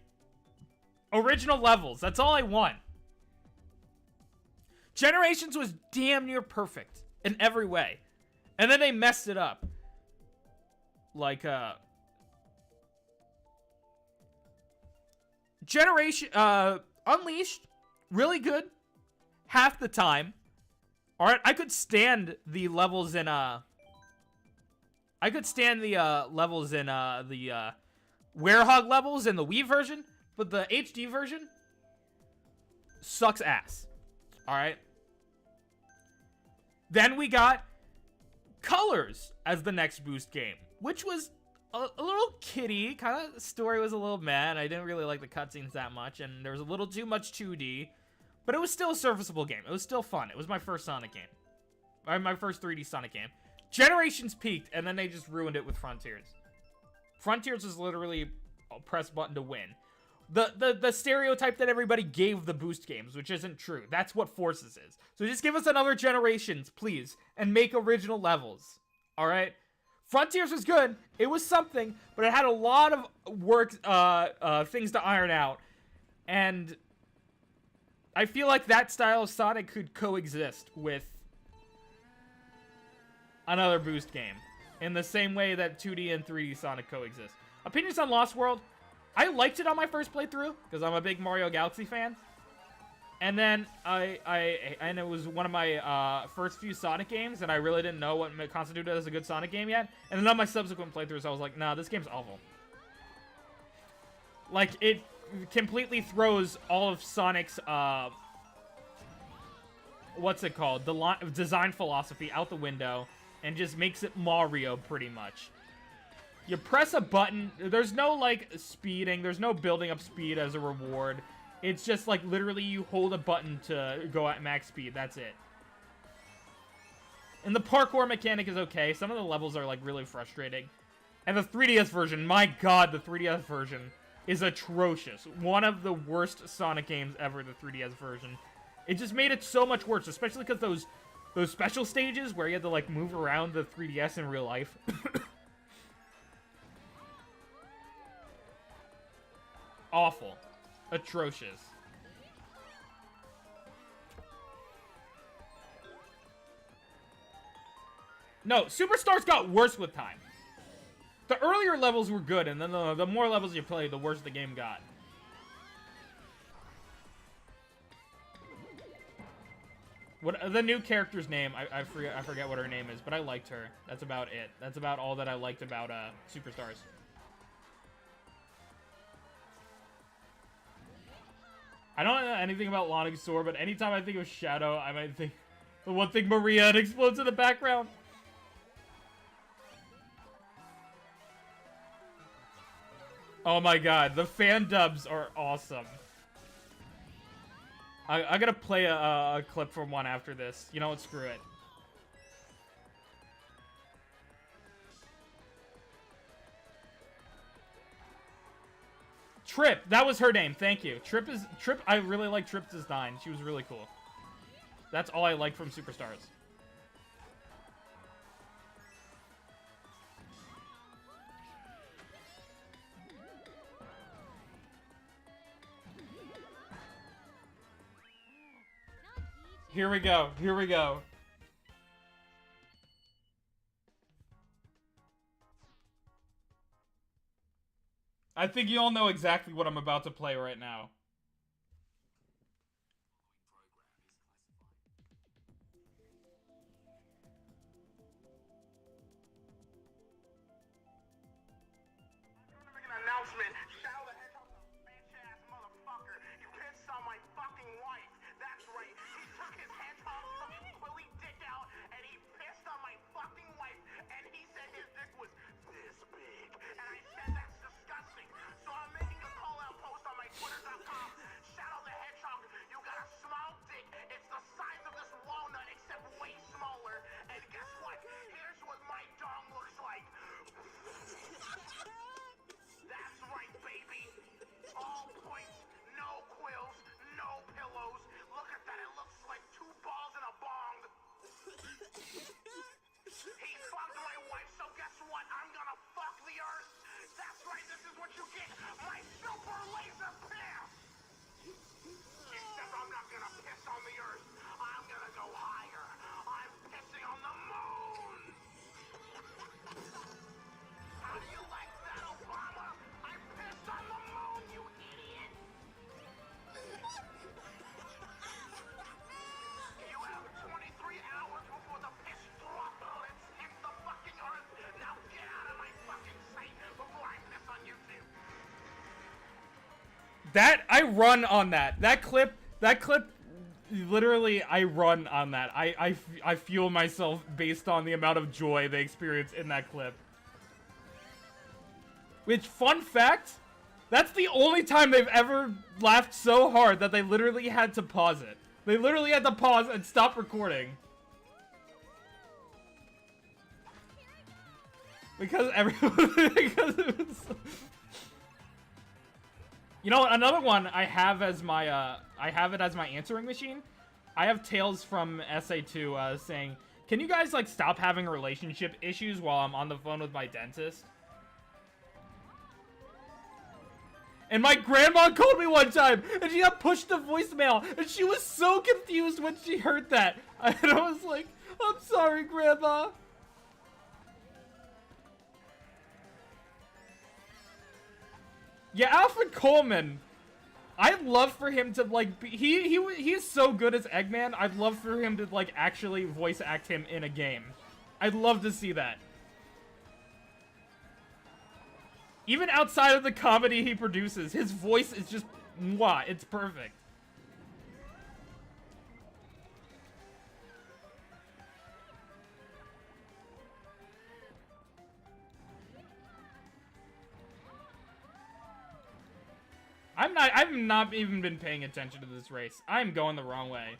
original levels. That's all I want. Generations was damn near perfect in every way. And then they messed it up. Like, Unleashed, really good. Half the time. Alright, I could stand the levels in, the Werehog levels in the Wii version, but the HD version sucks ass. Alright. Then we got Colors as the next boost game, which was a little kiddie. Kind of story was a little mad. I didn't really like the cutscenes that much, and there was a little too much 2D. But it was still a serviceable game. It was still fun. It was my first Sonic game. Or my first 3D Sonic game. Generations peaked, and then they just ruined it with Frontiers. Frontiers was literally a press button to win. The stereotype that everybody gave the boost games, which isn't true. That's what Forces is. So just give us another Generations, please, and make original levels. Alright? Frontiers was good. It was something, but it had a lot of work, things to iron out. And I feel like that style of Sonic could coexist with another boost game. In the same way that 2D and 3D Sonic coexist. Opinions on Lost World. I liked it on my first playthrough, because I'm a big Mario Galaxy fan. And then and it was one of my first few Sonic games, and I really didn't know what constituted as a good Sonic game yet. And then on my subsequent playthroughs, I was like, nah, this game's awful. Like, it completely throws all of Sonic's, what's it called? Design philosophy out the window, and just makes it Mario, pretty much. You press a button, there's no, like, speeding, there's no building up speed as a reward. It's just, like, literally you hold a button to go at max speed, that's it. And the parkour mechanic is okay, some of the levels are, like, really frustrating. And the 3DS version, my god, the 3DS version is atrocious. One of the worst Sonic games ever, the 3DS version. It just made it so much worse, especially because those special stages where you had to, like, move around the 3DS in real life. Awful. Atrocious. No, Superstars got worse with time. The earlier levels were good, and then the more levels you played, the worse the game got. What the new character's name? I forget what her name is, but I liked her. That's about it. That's about all that I liked about Superstars. I don't know anything about Lonisaur, but anytime I think of Shadow, I might think the one thing Maria and explodes in the background. Oh my god, the fan dubs are awesome. I gotta play a clip from one after this. You know what? Screw it. Trip, that was her name. Thank you. Trip. I really like Trip's design. She was really cool. That's all I like from Superstars. Here we go. Here we go. I think you all know exactly what I'm about to play right now. That, I run on that. That clip, literally, I run on that. I fuel myself based on the amount of joy they experience in that clip. Which, fun fact, that's the only time they've ever laughed so hard that they literally had to pause it. They literally had to pause and stop recording. Because everyone, because it was so... You know, another one I have as my, I have it as my answering machine. I have Tails from SA2 saying, can you guys, like, stop having relationship issues while I'm on the phone with my dentist? And my grandma called me one time, and she got pushed to voicemail, and she was so confused when she heard that. And I was like, I'm sorry, Grandma. Yeah, Alfred Coleman. I'd love for him to, like, he is so good as Eggman. I'd love for him to, like, actually voice act him in a game. I'd love to see that. Even outside of the comedy he produces, his voice is just, mwah, it's perfect. I've not even been paying attention to this race. I'm going the wrong way.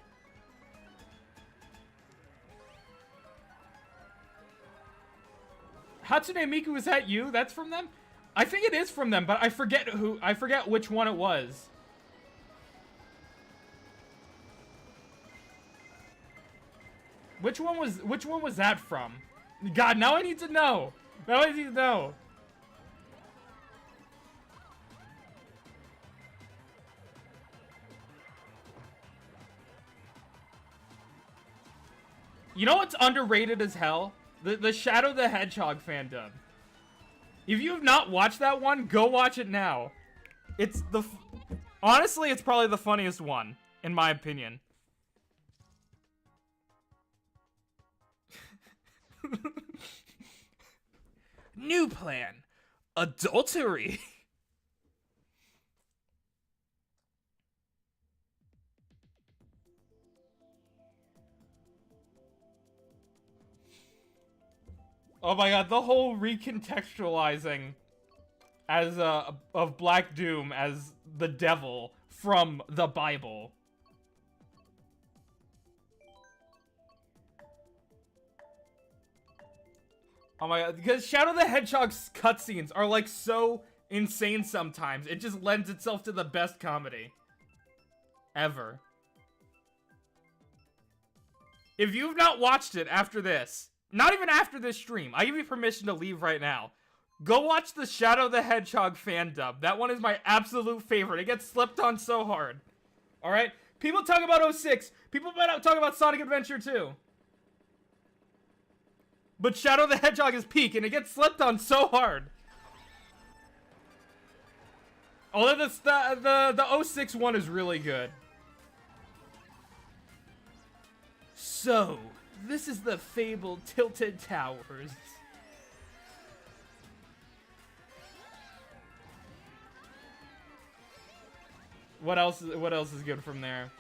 Hatsune Miku, is that you? That's from them? I think it is from them, but I forget which one it was. Which one was that from? God, now I need to know. Now I need to know. You know what's underrated as hell? The Shadow the Hedgehog fandom. If you have not watched that one, go watch it now. It's honestly, it's probably the funniest one, in my opinion. New plan. Adultery. Oh my god, the whole recontextualizing as of Black Doom as the devil from the Bible. Oh my god, because Shadow the Hedgehog's cutscenes are like so insane sometimes. It just lends itself to the best comedy ever. If you've not watched it after this, not even after this stream, I give you permission to leave right now. Go watch the Shadow the Hedgehog fan dub. That one is my absolute favorite. It gets slept on so hard. Alright? People talk about 06. People talk about Sonic Adventure 2. But Shadow the Hedgehog is peak, and it gets slept on so hard. Although the 06 one is really good. So, this is the fabled Tilted Towers. What else is good from there?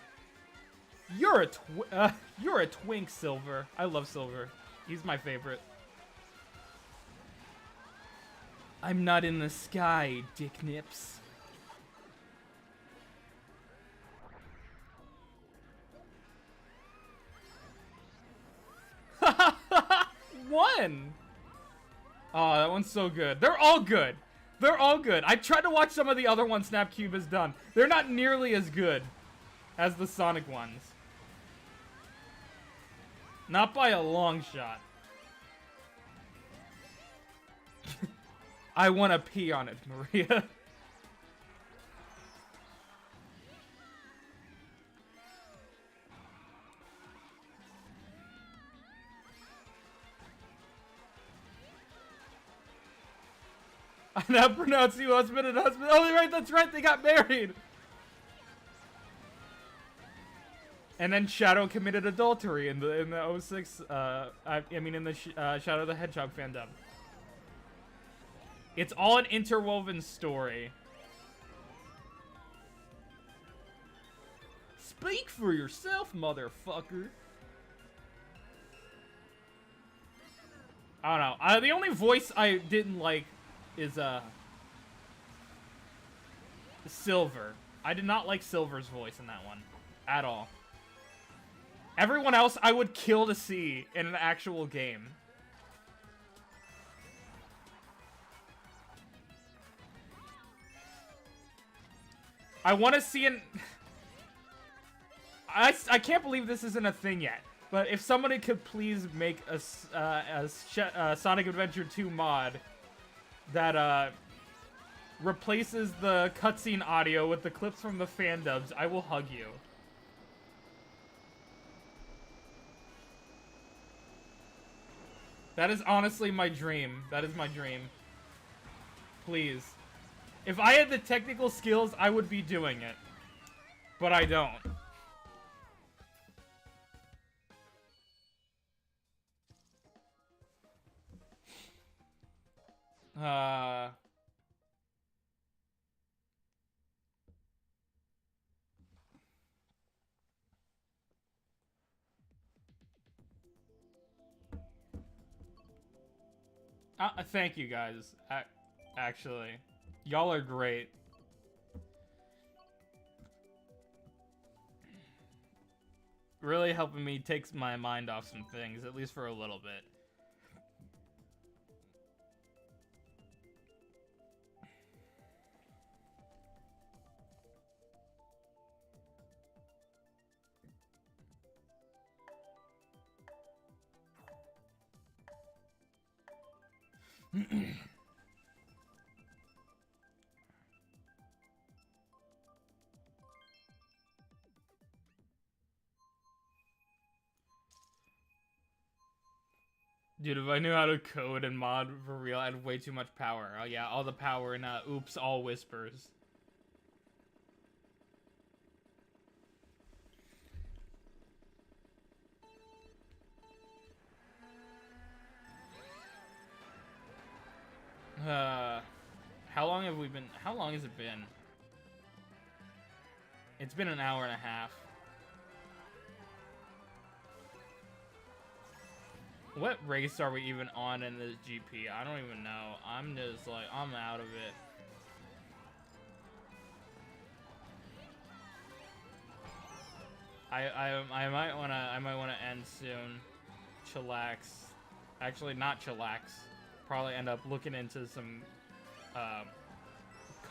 You're a twink, Silver. I love Silver. He's my favorite. I'm not in the sky, dick nips. One! Oh, that one's so good. They're all good. They're all good. I tried to watch some of the other ones Snapcube has done. They're not nearly as good as the Sonic ones. Not by a long shot. I want to pee on it, Maria. I now pronounce you husband and husband. Oh, right, that's right. They got married. And then Shadow committed adultery in the 06, I mean in the Shadow the Hedgehog fandom. It's all an interwoven story. Speak for yourself, motherfucker. I don't know. The only voice I didn't like is Silver. I did not like Silver's voice in that one at all. Everyone else I would kill to see in an actual game. I want to see an... I can't believe this isn't a thing yet. But if somebody could please make a Sonic Adventure 2 mod that replaces the cutscene audio with the clips from the fan dubs, I will hug you. That is honestly my dream. That is my dream. Please. If I had the technical skills, I would be doing it. But I don't. Thank you guys. Actually, y'all are great. Really helping me take my mind off some things, at least for a little bit. Dude, if I knew how to code and mod for real, I had way too much power. Oh yeah, all the power in oops, all whispers. How long have we been? How long has it been? It's been an hour and a half. What race are we even on in this GP? I don't even know. I'm just like, I'm out of it. I might wanna end soon. Chillax. Actually, not chillax. Probably end up looking into some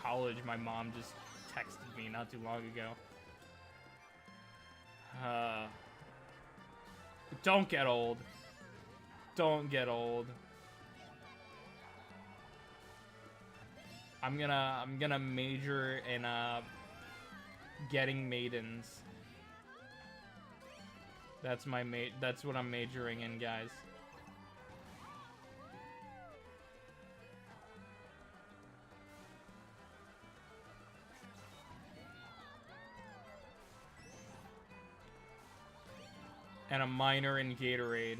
college. My mom just texted me not too long ago. Don't get old. Don't get old. I'm gonna major in getting maidens. That's what I'm majoring in, guys. And a minor in Gatorade.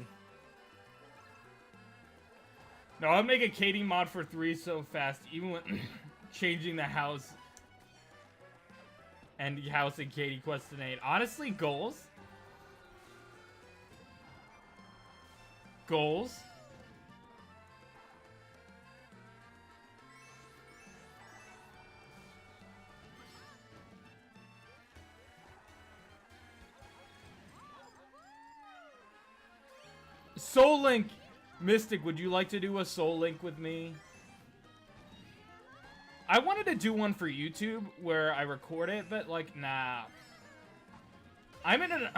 No, I'll make a Katie mod for 3 so fast, even with changing the house and house and Katie quest to 8. Honestly, goals? Goals? Soul Link! Mystic, would you like to do a Soul Link with me? I wanted to do one for YouTube where I record it, but like, nah. I'm in an...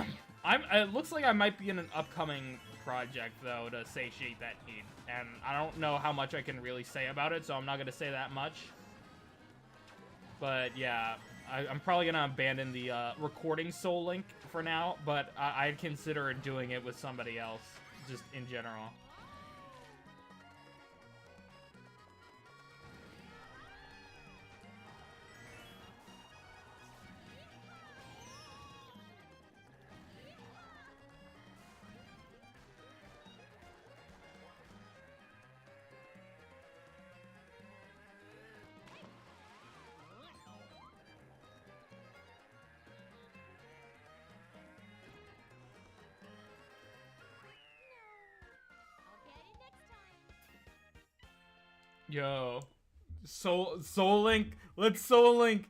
it looks like I might be in an upcoming project, though, to satiate that need. And I don't know how much I can really say about it, so I'm not going to say that much. But yeah, I'm probably going to abandon the recording Soul Link for now, but I'd consider doing it with somebody else, just in general. Yo. Soul Link. Let's Soul Link.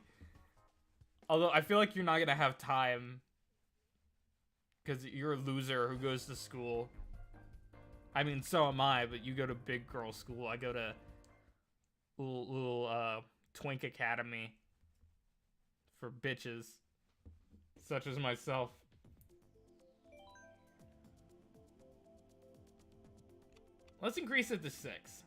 Although I feel like you're not gonna have time. Because you're a loser who goes to school. I mean, so am I, but you go to big girl school. I go to little twink academy for bitches such as myself. Let's increase it to 6.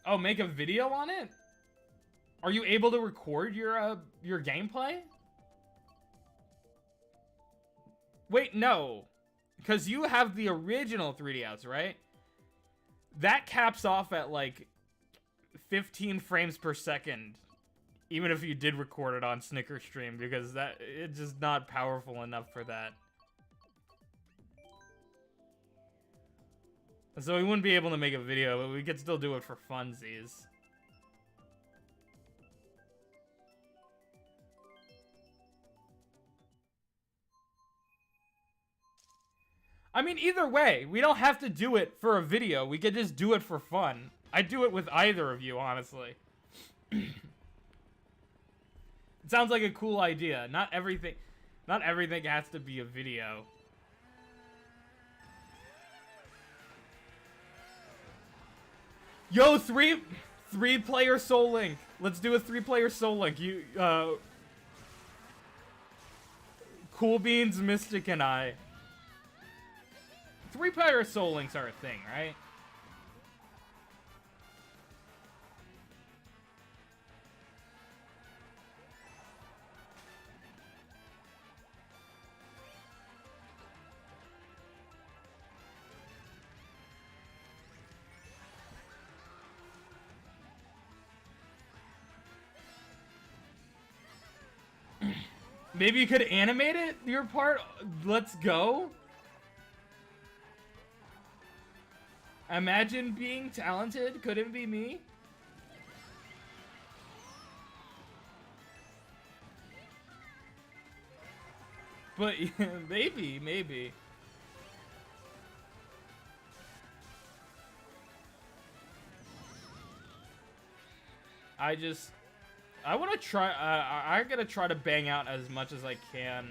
Oh, make a video on it? Are you able to record your gameplay? Wait, no. Because you have the original 3DS, right? That caps off at like 15 frames per second. Even if you did record it on Snicker Stream, because it's just not powerful enough for that. So we wouldn't be able to make a video, but we could still do it for funsies. I mean, either way, we don't have to do it for a video. We could just do it for fun. I'd do it with either of you, honestly. It sounds like a cool idea. Not everything has to be a video. Yo, three-player Soul Link. Let's do a 3-player Soul Link. Cool Beans, Mystic, and I. 3-player Soul Links are a thing, right? Maybe you could animate it, your part? Let's go. Imagine being talented. Could it be me? But maybe. I want to try. I'm gonna try to bang out as much as I can.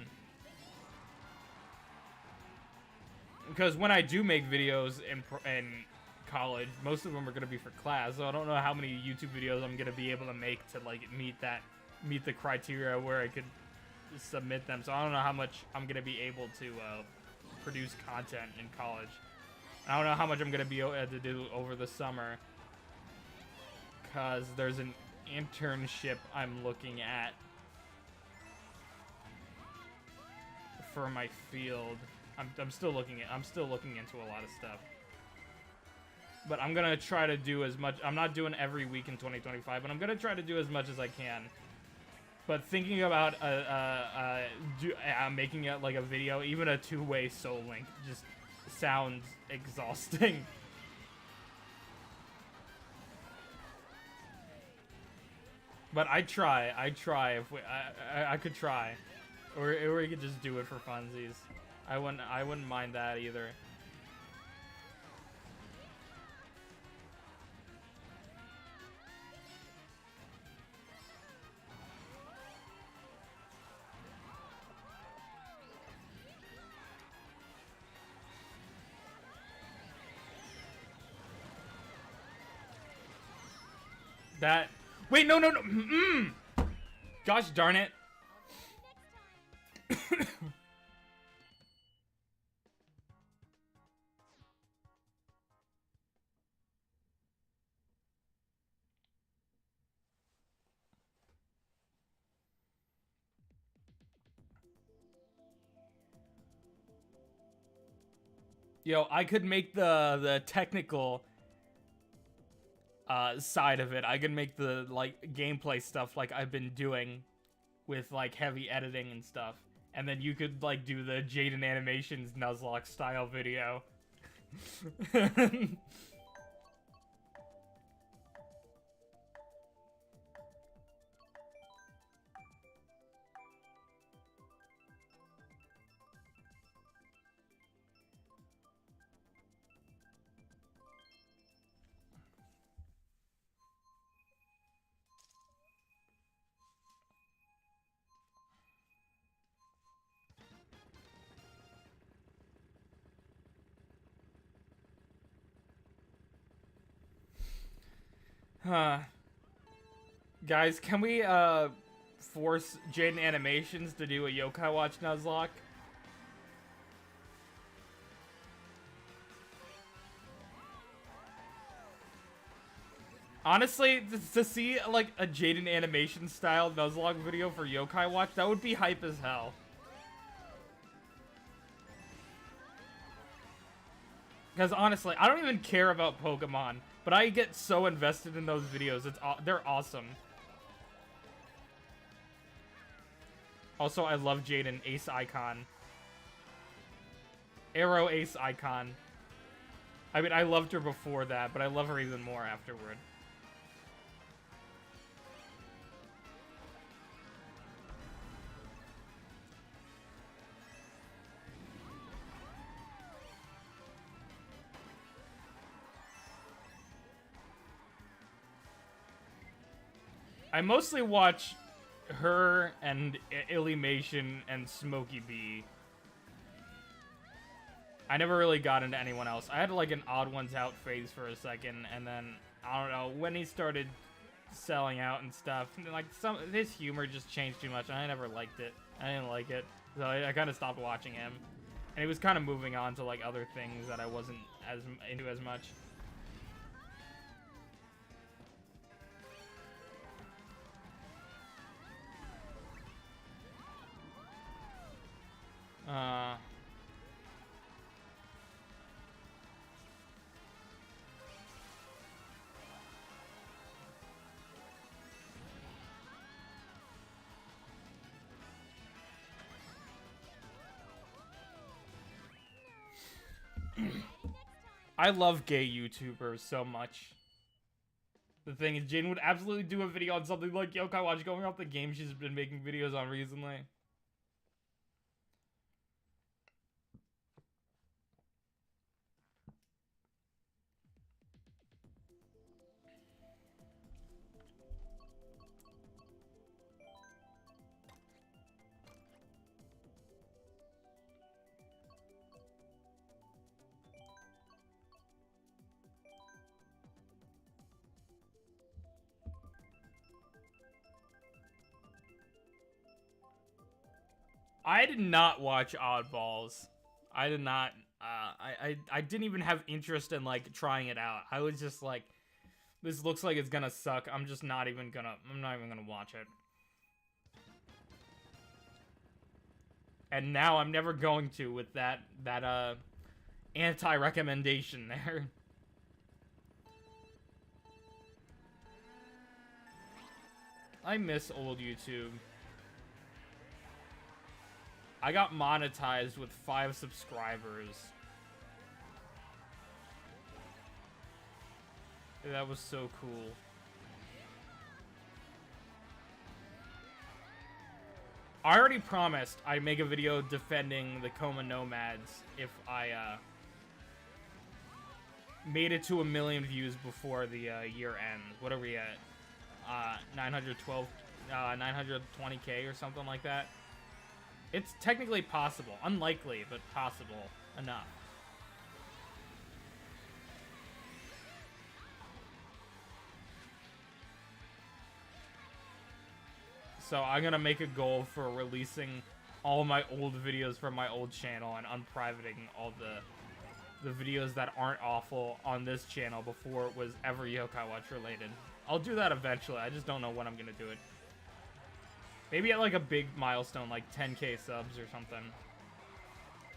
Because when I do make videos in college, most of them are gonna be for class. So I don't know how many YouTube videos I'm gonna be able to make to like meet the criteria where I could submit them. So I don't know how much I'm gonna be able to produce content in college. I don't know how much I'm gonna be able to do over the summer. Because there's an internship I'm looking at for my field. I'm still looking into a lot of stuff. But I'm gonna try to do as much. I'm not doing every week in 2025, but I'm gonna try to do as much as I can. But thinking about making it like a video, even a 2-way Soul Link, just sounds exhausting. But I try. If I could try, or we could just do it for funsies. I wouldn't mind that either. That. Wait, no. Gosh darn it. Yo, I could make the technical side of it. I can make the like gameplay stuff like I've been doing with like heavy editing and stuff, and then you could like do the Jaden Animations Nuzlocke style video. Huh. Guys, can we, force Jaden Animations to do a Yokai Watch Nuzlocke? Honestly, to see, like, a Jaden Animation style Nuzlocke video for Yokai Watch, that would be hype as hell. Because honestly, I don't even care about Pokemon, but I get so invested in those videos. They're awesome. Also, I love Jaden, Ace Icon. Arrow Ace Icon. I mean, I loved her before that, but I love her even more afterward. I mostly watch her and Illymation and Smokey B. I never really got into anyone else. I had like an odd ones out phase for a second, and then I don't know when he started selling out and stuff. Like his humor just changed too much, and I never liked it. I didn't like it, so I kind of stopped watching him. And he was kind of moving on to like other things that I wasn't as into as much. I love gay YouTubers so much. The thing is, Jane would absolutely do a video on something like Yokai Watch going off the game she's been making videos on recently. I did not watch Oddballs. I did not. I didn't even have interest in like trying it out. I was just like, this looks like it's gonna suck. I'm not even gonna watch it. And now I'm never going to with that anti-recommendation there. I miss old YouTube. I got monetized with 5 subscribers. That was so cool. I already promised I'd make a video defending the Coma Nomads if I made it to 1 million views before the year ends. What are we at? 920k or something like that. It's technically possible. Unlikely, but possible enough. So I'm gonna make a goal for releasing all my old videos from my old channel and unprivating all the videos that aren't awful on this channel before it was ever Yokai Watch related. I'll do that eventually. I just don't know when I'm gonna do it. Maybe at like a big milestone, like 10k subs or something.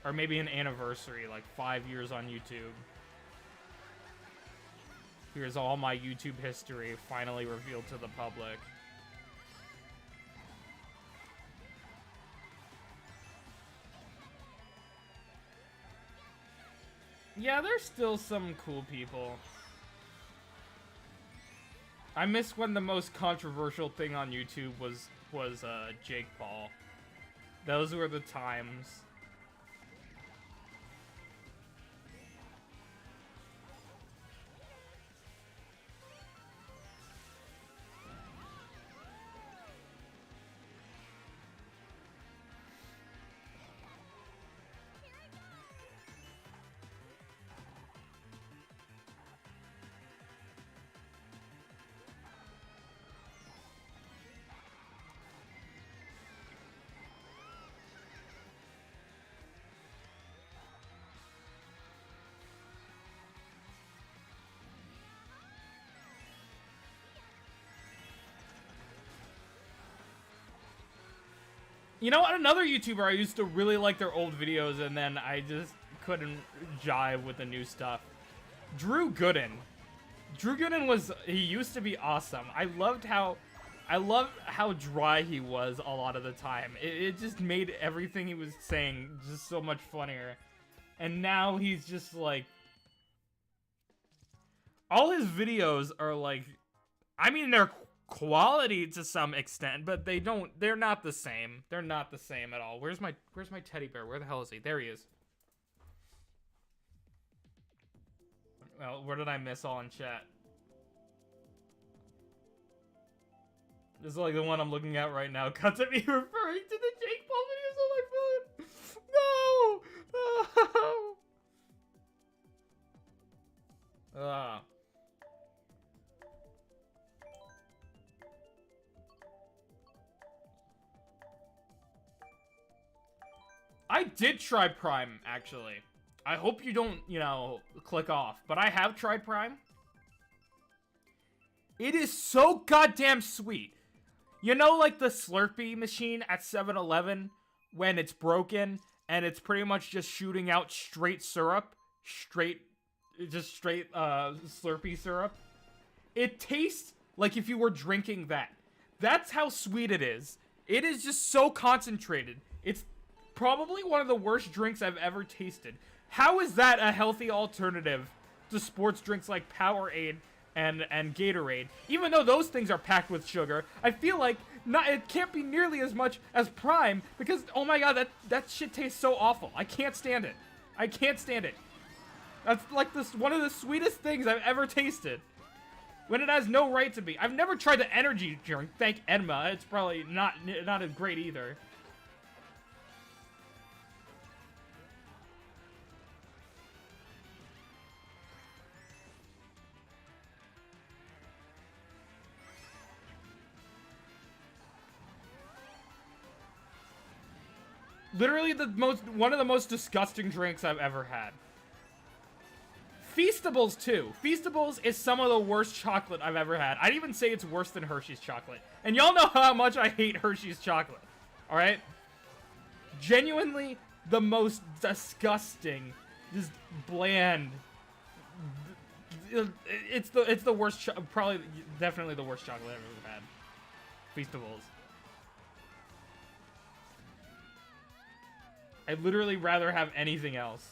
Or maybe an anniversary, like 5 years on YouTube. Here's all my YouTube history finally revealed to the public. Yeah, there's still some cool people. I miss when the most controversial thing on YouTube was Jake Paul. Those were the times. You know what? Another YouTuber I used to really like their old videos, and then I just couldn't jive with the new stuff. Drew Gooden. Drew Gooden he used to be awesome. I loved how dry he was a lot of the time. It just made everything he was saying just so much funnier. And now he's just like, all his videos are like, I mean, they're quality to some extent, but they're not the same. They're not the same at all. Where's my teddy bear? Where the hell is he? There he is. Well, where did I miss all in chat? This is like the one I'm looking at right now. Cuts at me referring to the Jake Paul videos on my phone. No! I did try Prime, actually. I hope you don't, click off. But I have tried Prime. It is so goddamn sweet. You know, like the Slurpee machine at 7-Eleven when it's broken and it's pretty much just shooting out straight syrup? Straight Slurpee syrup? It tastes like if you were drinking that. That's how sweet it is. It is just so concentrated. It's probably one of the worst drinks I've ever tasted. How is that a healthy alternative to sports drinks like Powerade and Gatorade? Even though those things are packed with sugar, I feel like it can't be nearly as much as Prime because, oh my god, that shit tastes so awful. I can't stand it. I can't stand it. That's like one of the sweetest things I've ever tasted. When it has no right to be. I've never tried the energy drink. Thank Enma. It's probably not as great either. Literally one of the most disgusting drinks I've ever had. Feastables too. Feastables is some of the worst chocolate I've ever had. I'd even say it's worse than Hershey's chocolate. And y'all know how much I hate Hershey's chocolate. Alright? Genuinely the most disgusting, just bland. It's the worst, probably, definitely the worst chocolate I've ever had. Feastables. I'd literally rather have anything else.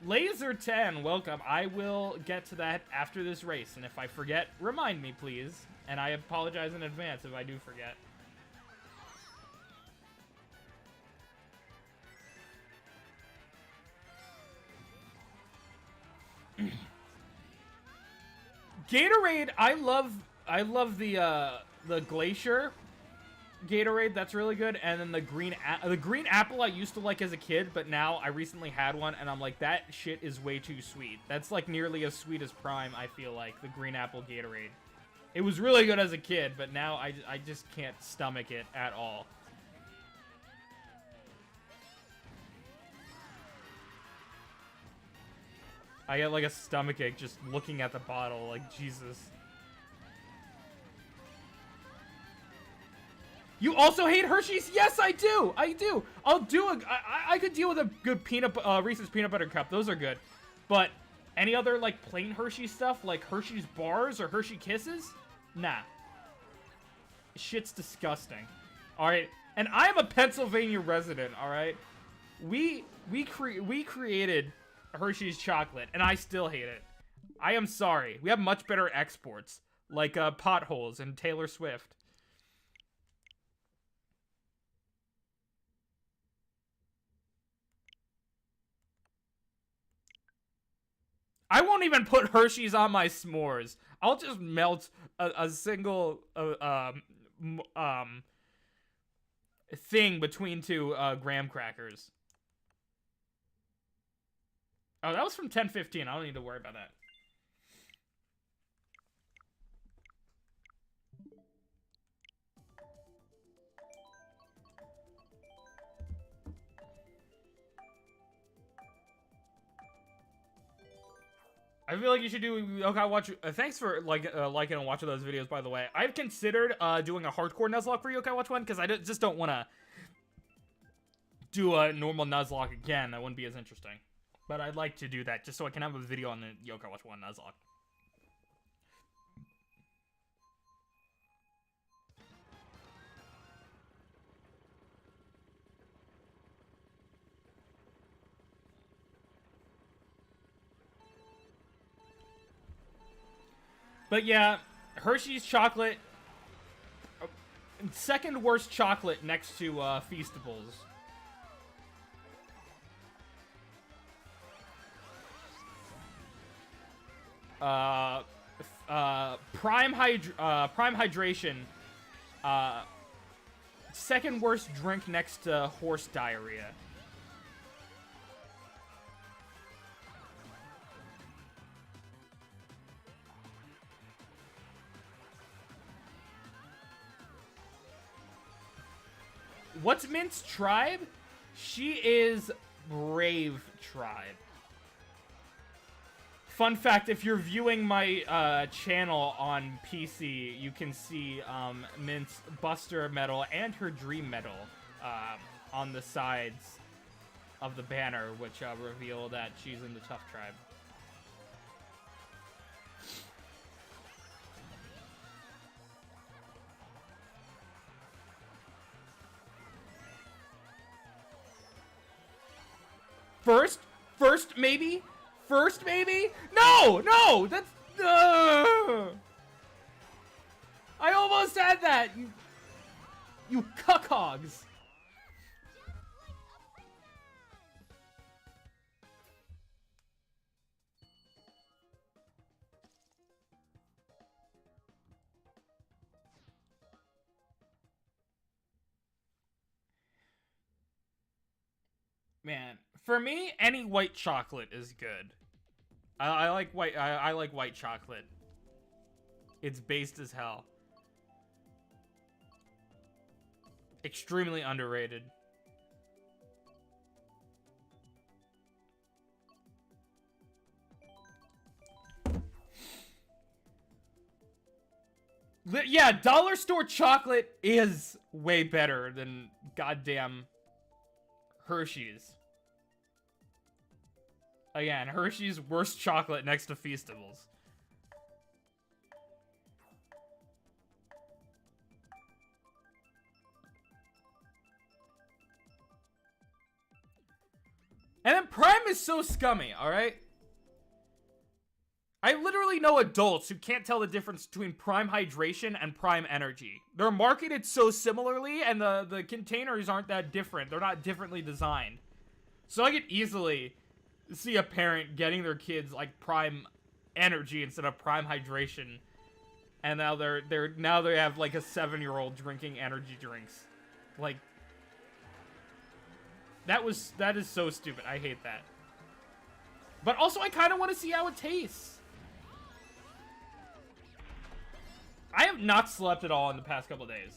Laser 10, welcome. I will get to that after this race, and if I forget, remind me, please. And I apologize in advance if I do forget. Gatorade, I love the Glacier Gatorade, that's really good. And then the green apple I used to like as a kid, but now I recently had one and I'm like, that shit is way too sweet. That's like nearly as sweet as Prime, I feel like, the green apple Gatorade. It was really good as a kid, but now I just can't stomach it at all. I get like a stomachache just looking at the bottle, like, Jesus. You also hate Hershey's? Yes, I do. I do. I could deal with a good Reese's peanut butter cup. Those are good. But any other like plain Hershey stuff, like Hershey's bars or Hershey Kisses? Nah. Shit's disgusting. All right. And I am a Pennsylvania resident. All right. We created Hershey's chocolate, and I still hate it. I am sorry. We have much better exports, like Potholes and Taylor Swift. I won't even put Hershey's on my s'mores. I'll just melt a single thing between two graham crackers. Oh, that was from 10:15. I don't need to worry about that. I feel like you should do okay. Watch. Thanks for liking and watching those videos. By the way, I've considered doing a hardcore Nuzlocke for Yokai Watch 1 because I just don't want to do a normal Nuzlocke again. That wouldn't be as interesting. But I'd like to do that just so I can have a video on the Yokai Watch 1 Nuzlocke. But yeah, Hershey's chocolate, second worst chocolate next to Feastables. Prime hydration, second worst drink next to horse diarrhea. What's Mint's tribe? She is Brave Tribe. Fun fact, if you're viewing my channel on PC, you can see Mint's Buster medal and her Dream medal on the sides of the banner, which reveal that she's in the Tough Tribe. First maybe? First maybe? No! That's... I almost had that! You cuckhogs! Man, for me, any white chocolate is good. I like white. I like white chocolate. It's based as hell. Extremely underrated. Yeah, dollar store chocolate is way better than goddamn Hershey's. Again, Hershey's worst chocolate next to Feastables. And then Prime is so scummy, alright? I literally know adults who can't tell the difference between Prime Hydration and Prime Energy. They're marketed so similarly, and the containers aren't that different. They're not differently designed. So I could easily see a parent getting their kids like Prime Energy instead of Prime Hydration, and now they have like a 7-year-old drinking energy drinks. Like, that is so stupid. I hate that. But also, I kind of want to see how it tastes. I have not slept at all in the past couple days.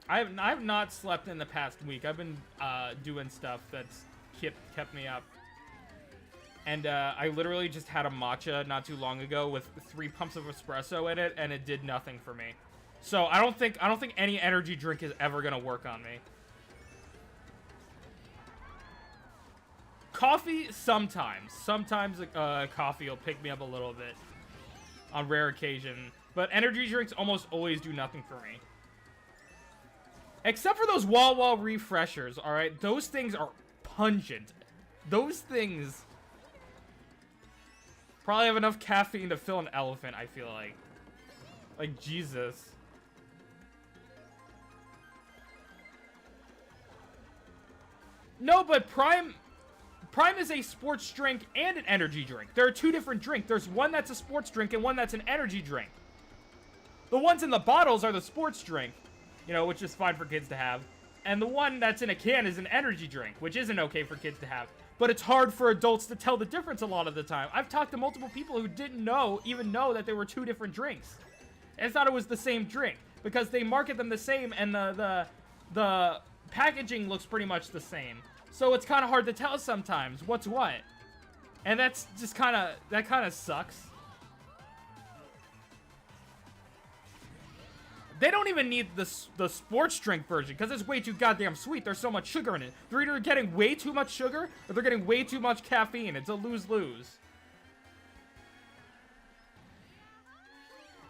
I have not slept in the past week. I've been doing stuff that's kept me up. And I literally just had a matcha not too long ago with 3 pumps of espresso in it, and it did nothing for me. So I don't think any energy drink is ever gonna work on me. Coffee, sometimes. Sometimes coffee will pick me up a little bit on rare occasion. But energy drinks almost always do nothing for me. Except for those Wawa refreshers, alright? Those things are pungent. Those things probably have enough caffeine to fill an elephant, I feel like. Like, Jesus. No, but Prime is a sports drink and an energy drink. There are 2 different drinks. There's one that's a sports drink and one that's an energy drink. The ones in the bottles are the sports drink, you know, which is fine for kids to have. And the one that's in a can is an energy drink, which isn't okay for kids to have. But it's hard for adults to tell the difference a lot of the time. I've talked to multiple people who didn't even know that there were 2 different drinks. And thought it was the same drink. Because they market them the same and the packaging looks pretty much the same. So it's kind of hard to tell sometimes what's what. And that's just that kind of sucks. They don't even need the sports drink version because it's way too goddamn sweet. There's so much sugar in it. They're either getting way too much sugar or they're getting way too much caffeine. It's a lose-lose.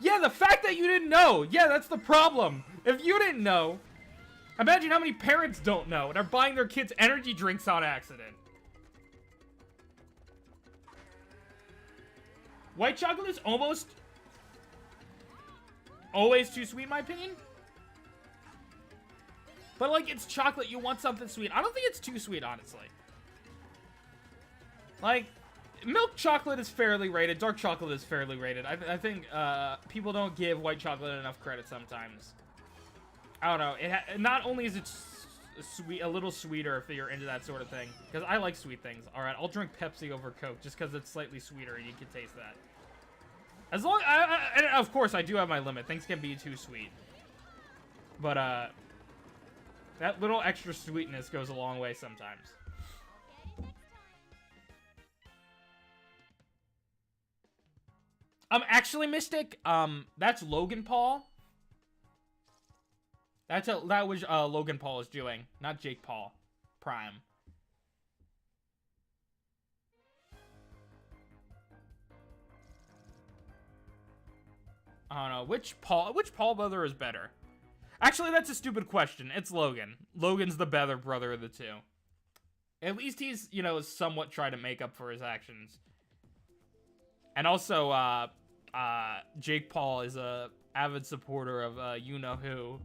Yeah, the fact that you didn't know. Yeah, that's the problem. If you didn't know, imagine how many parents don't know and are buying their kids energy drinks on accident. White chocolate is almost always too sweet, in my opinion. But, like, it's chocolate. You want something sweet. I don't think it's too sweet, honestly. Like, milk chocolate is fairly rated. Dark chocolate is fairly rated. I think people don't give white chocolate enough credit sometimes. I don't know. Not only is it sweet, a little sweeter if you're into that sort of thing. Because I like sweet things. Alright, I'll drink Pepsi over Coke just because it's slightly sweeter and you can taste that. As long and of course I do have my limit. Things can be too sweet. But that little extra sweetness goes a long way sometimes. Actually, Mystic, that's Logan Paul. That was Logan Paul is doing, not Jake Paul Prime. I don't know which Paul brother is better. Actually, that's a stupid question. It's Logan. Logan's the better brother of the two. At least he's, you know, somewhat trying to make up for his actions. And also, Jake Paul is a avid supporter of you-know-who.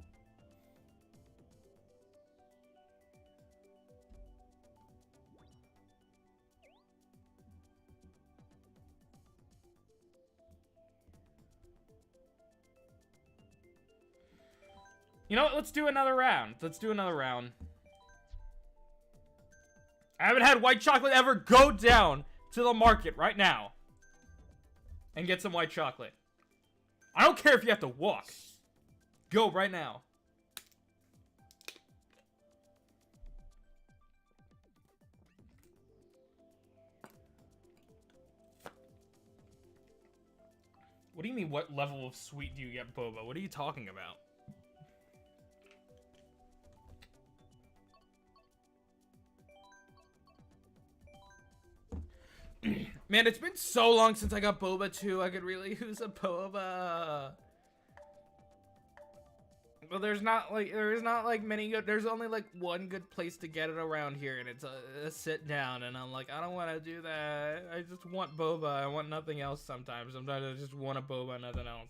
You know what? Let's do another round. I haven't had white chocolate ever. Go down to the market right now and get some white chocolate. I don't care if you have to walk. Go right now. What do you mean, what level of sweet do you get boba? What are you talking about? Man, it's been so long since I got boba too. I could really use a boba. Well, there's not like many good. There's only like one good place to get it around here, and it's a sit down. And I'm like, I don't want to do that. I just want boba. I want nothing else. Sometimes I just want a boba, nothing else.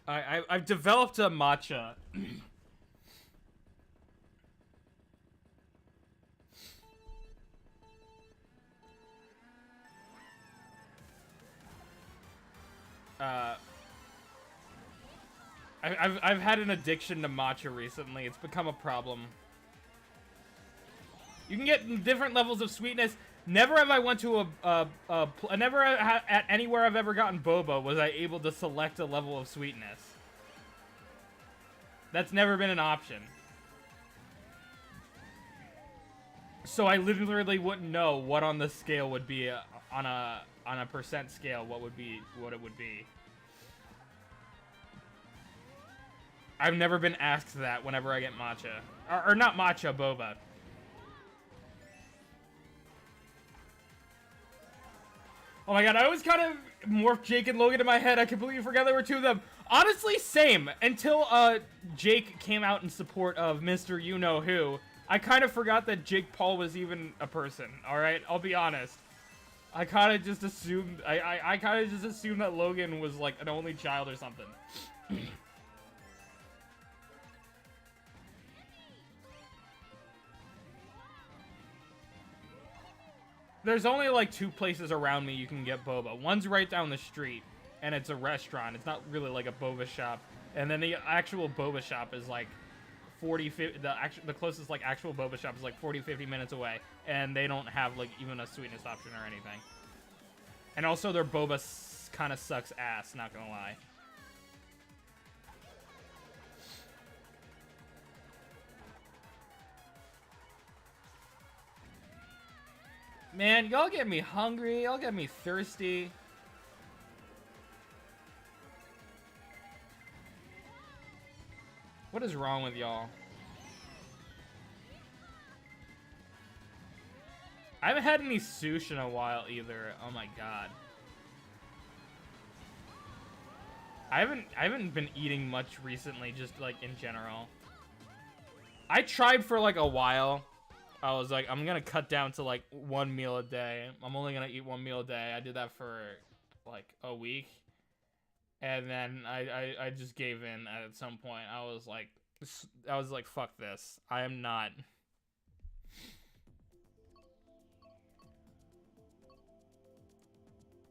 I've developed a matcha. I've had an addiction to matcha recently. It's become a problem. You can get different levels of sweetness. Never have I went to never at anywhere I've ever gotten boba was I able to select a level of sweetness. That's never been an option. So I literally wouldn't know what on the scale would be on a percent scale. What it would be. I've never been asked that whenever I get matcha. Or not matcha, boba. Oh my god, I always kind of morphed Jake and Logan in my head. I completely forgot there were two of them. Honestly, same. Until Jake came out in support of Mr. You-Know-Who. I kind of forgot that Jake Paul was even a person, alright? I'll be honest. I kind of just assumed... I kind of just assumed that Logan was, like, an only child or something. There's only, like, 2 places around me you can get boba. One's right down the street, and it's a restaurant. It's not really, like, a boba shop. And then the actual boba shop is, like, 50... The closest, like, actual boba shop is, like, 40-50 minutes away. And they don't have, like, even a sweetness option or anything. And also, their boba kind of sucks ass, not gonna lie. Man, y'all get me hungry. Y'all get me thirsty. What is wrong with y'all? I haven't had any sushi in a while either. Oh my god. I haven't been eating much recently, just like in general. I tried for like a while. I was like, I'm gonna cut down to like 1 meal a day. I'm only gonna eat 1 meal a day. I did that for like a week. And then I just gave in at some point. I was like, fuck this. I am not.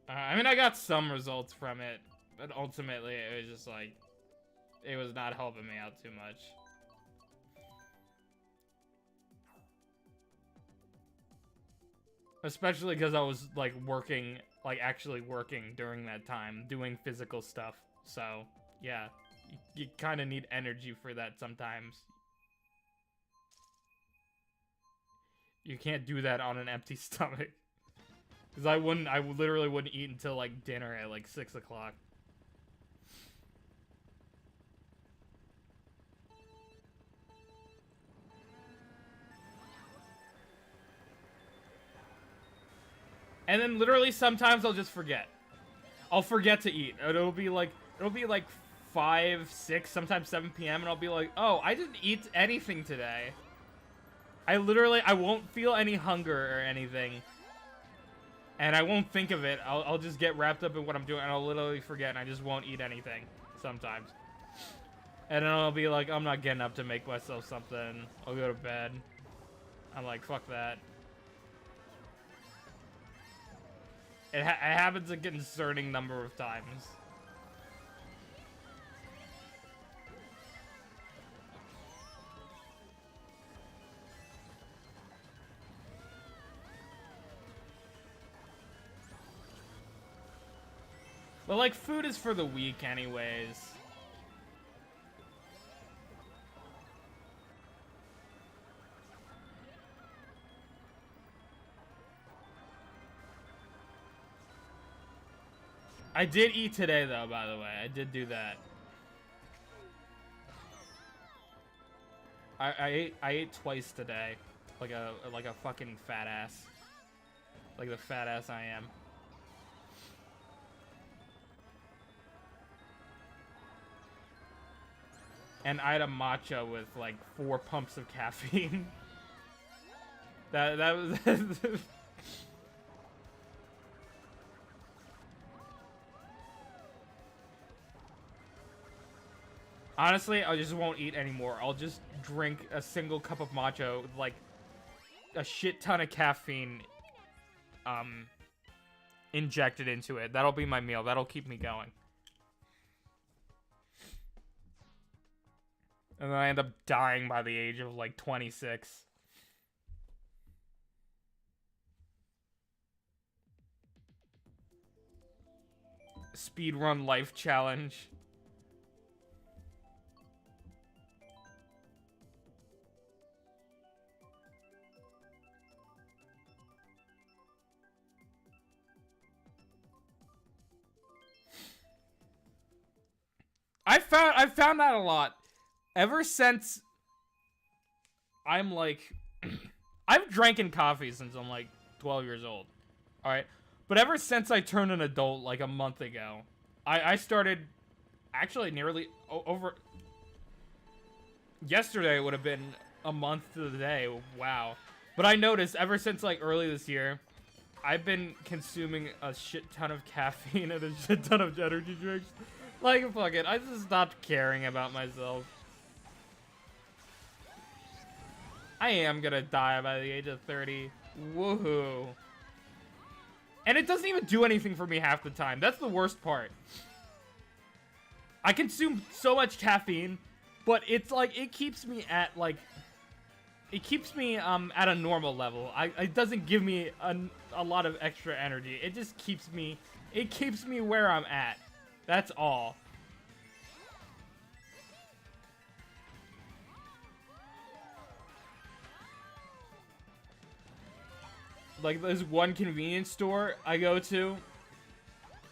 I mean, I got some results from it, but ultimately it was just like, it was not helping me out too much. Especially because I was like working, like actually working during that time, doing physical stuff. So yeah, you kind of need energy for that sometimes. You can't do that on an empty stomach. Because I literally wouldn't eat until like dinner at like 6 o'clock. And then literally sometimes I'll just forget. I'll forget to eat. It'll be like 5, 6, sometimes 7 p.m. and I'll be like, oh, I didn't eat anything today. I won't feel any hunger or anything. And I won't think of it. I'll just get wrapped up in what I'm doing and I'll literally forget and I just won't eat anything sometimes. And then I'll be like, I'm not getting up to make myself something. I'll go to bed. I'm like, fuck that. It happens a concerning number of times. But like, food is for the weak anyways. I did eat today, though, by the way. I did do that. I ate twice today. Like a fucking fat ass. Like the fat ass I am. And I had a matcha with like 4 pumps of caffeine. that was... Honestly, I just won't eat anymore. I'll just drink a single cup of matcha with like a shit ton of caffeine injected into it. That'll be my meal. That'll keep me going. And then I end up dying by the age of like 26. Speedrun life challenge. I've found that a lot. Ever since I'm like I've drank coffee since I'm like 12 years old. Alright. But ever since I turned an adult like a month ago, I started actually nearly over yesterday would have been a month to the day. Wow. But I noticed ever since like early this year, I've been consuming a shit ton of caffeine and a shit ton of energy drinks. Like, fuck it. I just stopped caring about myself. I am gonna die by the age of 30. Woohoo. And it doesn't even do anything for me half the time. That's the worst part. I consume so much caffeine, but it's like, it keeps me at, like... It keeps me, at a normal level. It doesn't give me a lot of extra energy. It just keeps me... It keeps me where I'm at. That's all. Like, there's one convenience store I go to,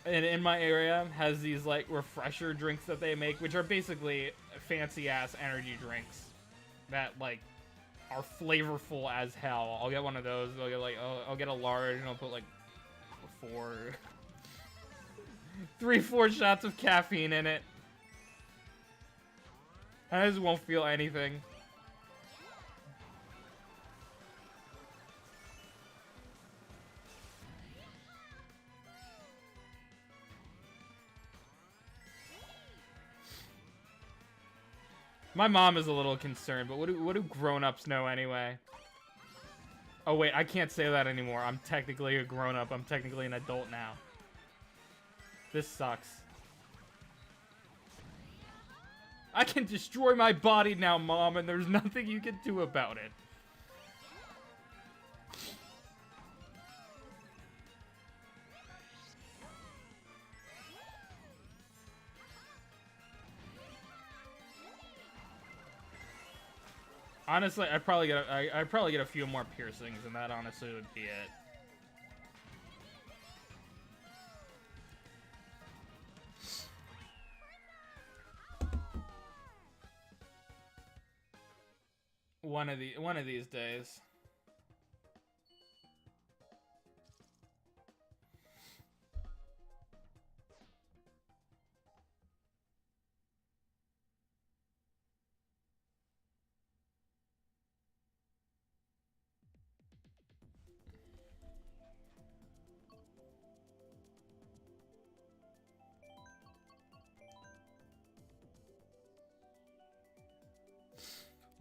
and in my area has these like refresher drinks that they make, which are basically fancy ass energy drinks that like are flavorful as hell. I'll get one of those. I'll get like I'll get a large, and I'll put like 4 shots of caffeine in it. I just won't feel anything. My mom is a little concerned, but what do grown-ups know anyway? Oh wait, I can't say that anymore. I'm technically a grown-up. I'm technically an adult now. This sucks. I can destroy my body now, Mom, and there's nothing you can do about it. Honestly, I'd probably get a few more piercings, and that honestly would be it. One of these days.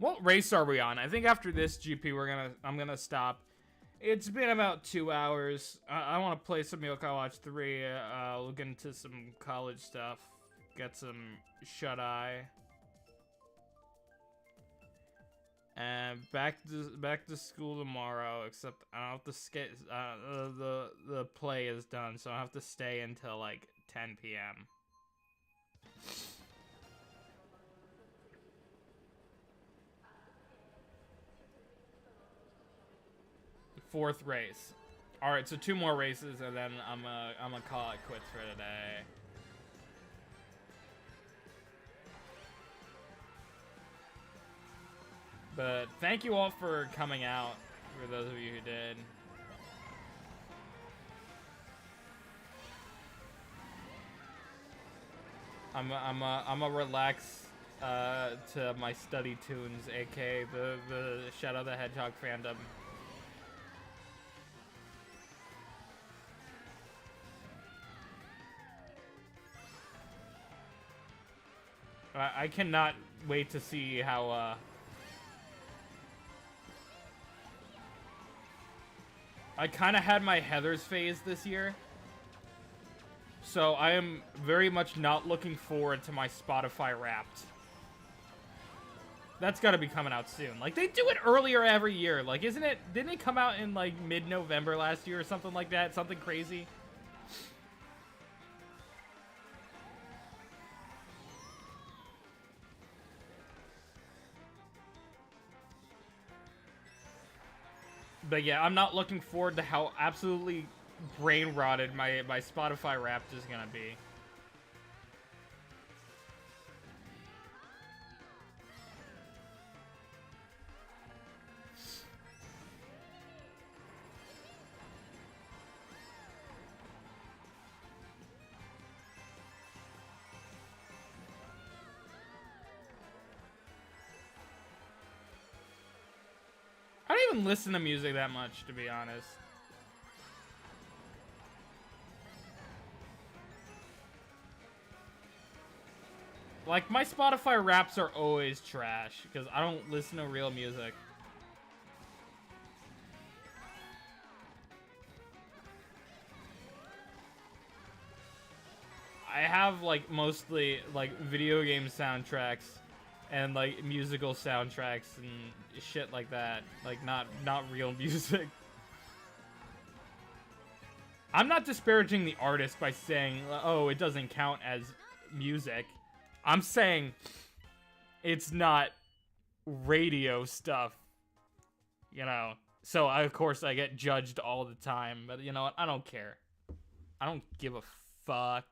What race are we on? I think after this GP, I'm gonna stop. It's been about 2 hours. I want to play some Yokai Watch 3. Look into some college stuff. Get some shut eye. And back to school tomorrow. Except I don't have to skate. The play is done, so I have to stay until like 10 p.m. Fourth race. All right, so 2 more races, and then I'm gonna call it quits for today. But thank you all for coming out. For those of you who did. I'm a relax to my study tunes, aka the Shadow the Hedgehog fandom. I cannot wait to see how I kind of had my Heathers phase this year. So I am very much not looking forward to my Spotify Wrapped. That's got to be coming out soon. Like, they do it earlier every year. Like, didn't it come out in like mid-November last year or something like that? Something crazy. But yeah, I'm not looking forward to how absolutely brain rotted my Spotify Wrapped is gonna be. I don't even listen to music that much, to be honest. Like, my Spotify Wraps are always trash, because I don't listen to real music. I have, like, mostly, like, video game soundtracks and, like, musical soundtracks and shit like that. Like, not real music. I'm not disparaging the artist by saying, oh, it doesn't count as music. I'm saying it's not radio stuff, you know, So of course I get judged all the time, but you know what? I don't care. I don't give a fuck.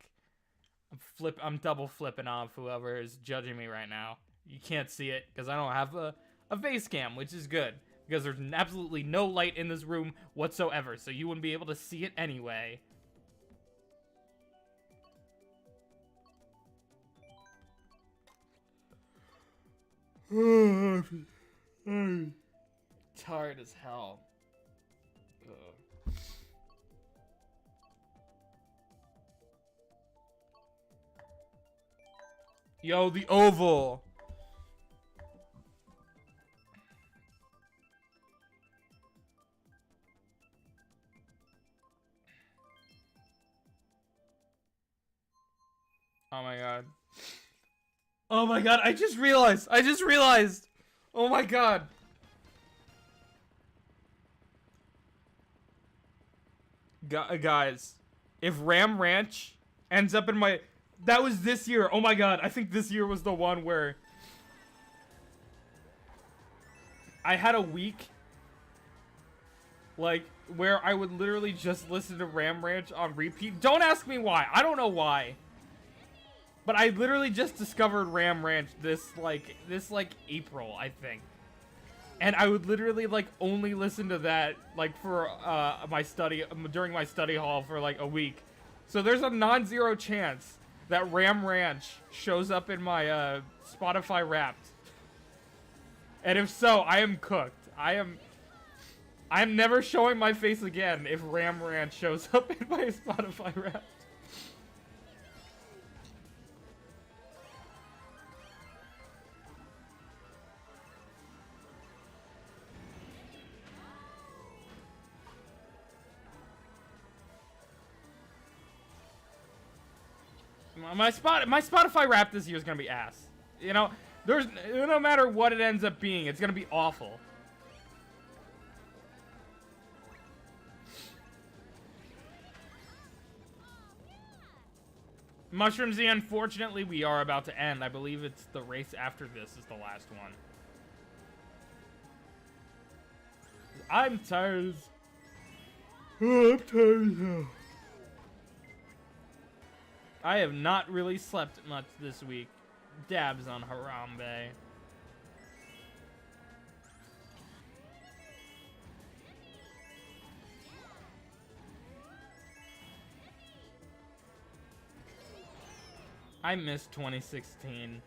I'm double flipping off whoever is judging me right now. You can't see it because I don't have a face cam, which is good because there's absolutely no light in this room whatsoever, so you wouldn't be able to see it anyway. Tired as hell. Yo, the oval. Oh my god. Oh my god, I just realized. Oh my god. Guys, if Ram Ranch ends up in my... That was this year. Oh my god, I think this year was the one where I had a week, like, where I would literally just listen to Ram Ranch on repeat. Don't ask me why. I don't know why. But I literally just discovered Ram Ranch this April, I think. And I would literally, like, only listen to that, like, for, my study, during my study hall for, like, a week. So there's a non-zero chance that Ram Ranch shows up in my, Spotify Wrapped. And if so, I am cooked. I'm never showing my face again if Ram Ranch shows up in my Spotify Wrapped. My Spotify Wrapped this year is gonna be ass. You know, no matter what it ends up being, it's gonna be awful. Mushrooms, unfortunately, we are about to end. I believe it's the race after this is the last one. I'm tired. Oh, I'm tired now. I have not really slept much this week. Dabs on Harambe. I miss 2016.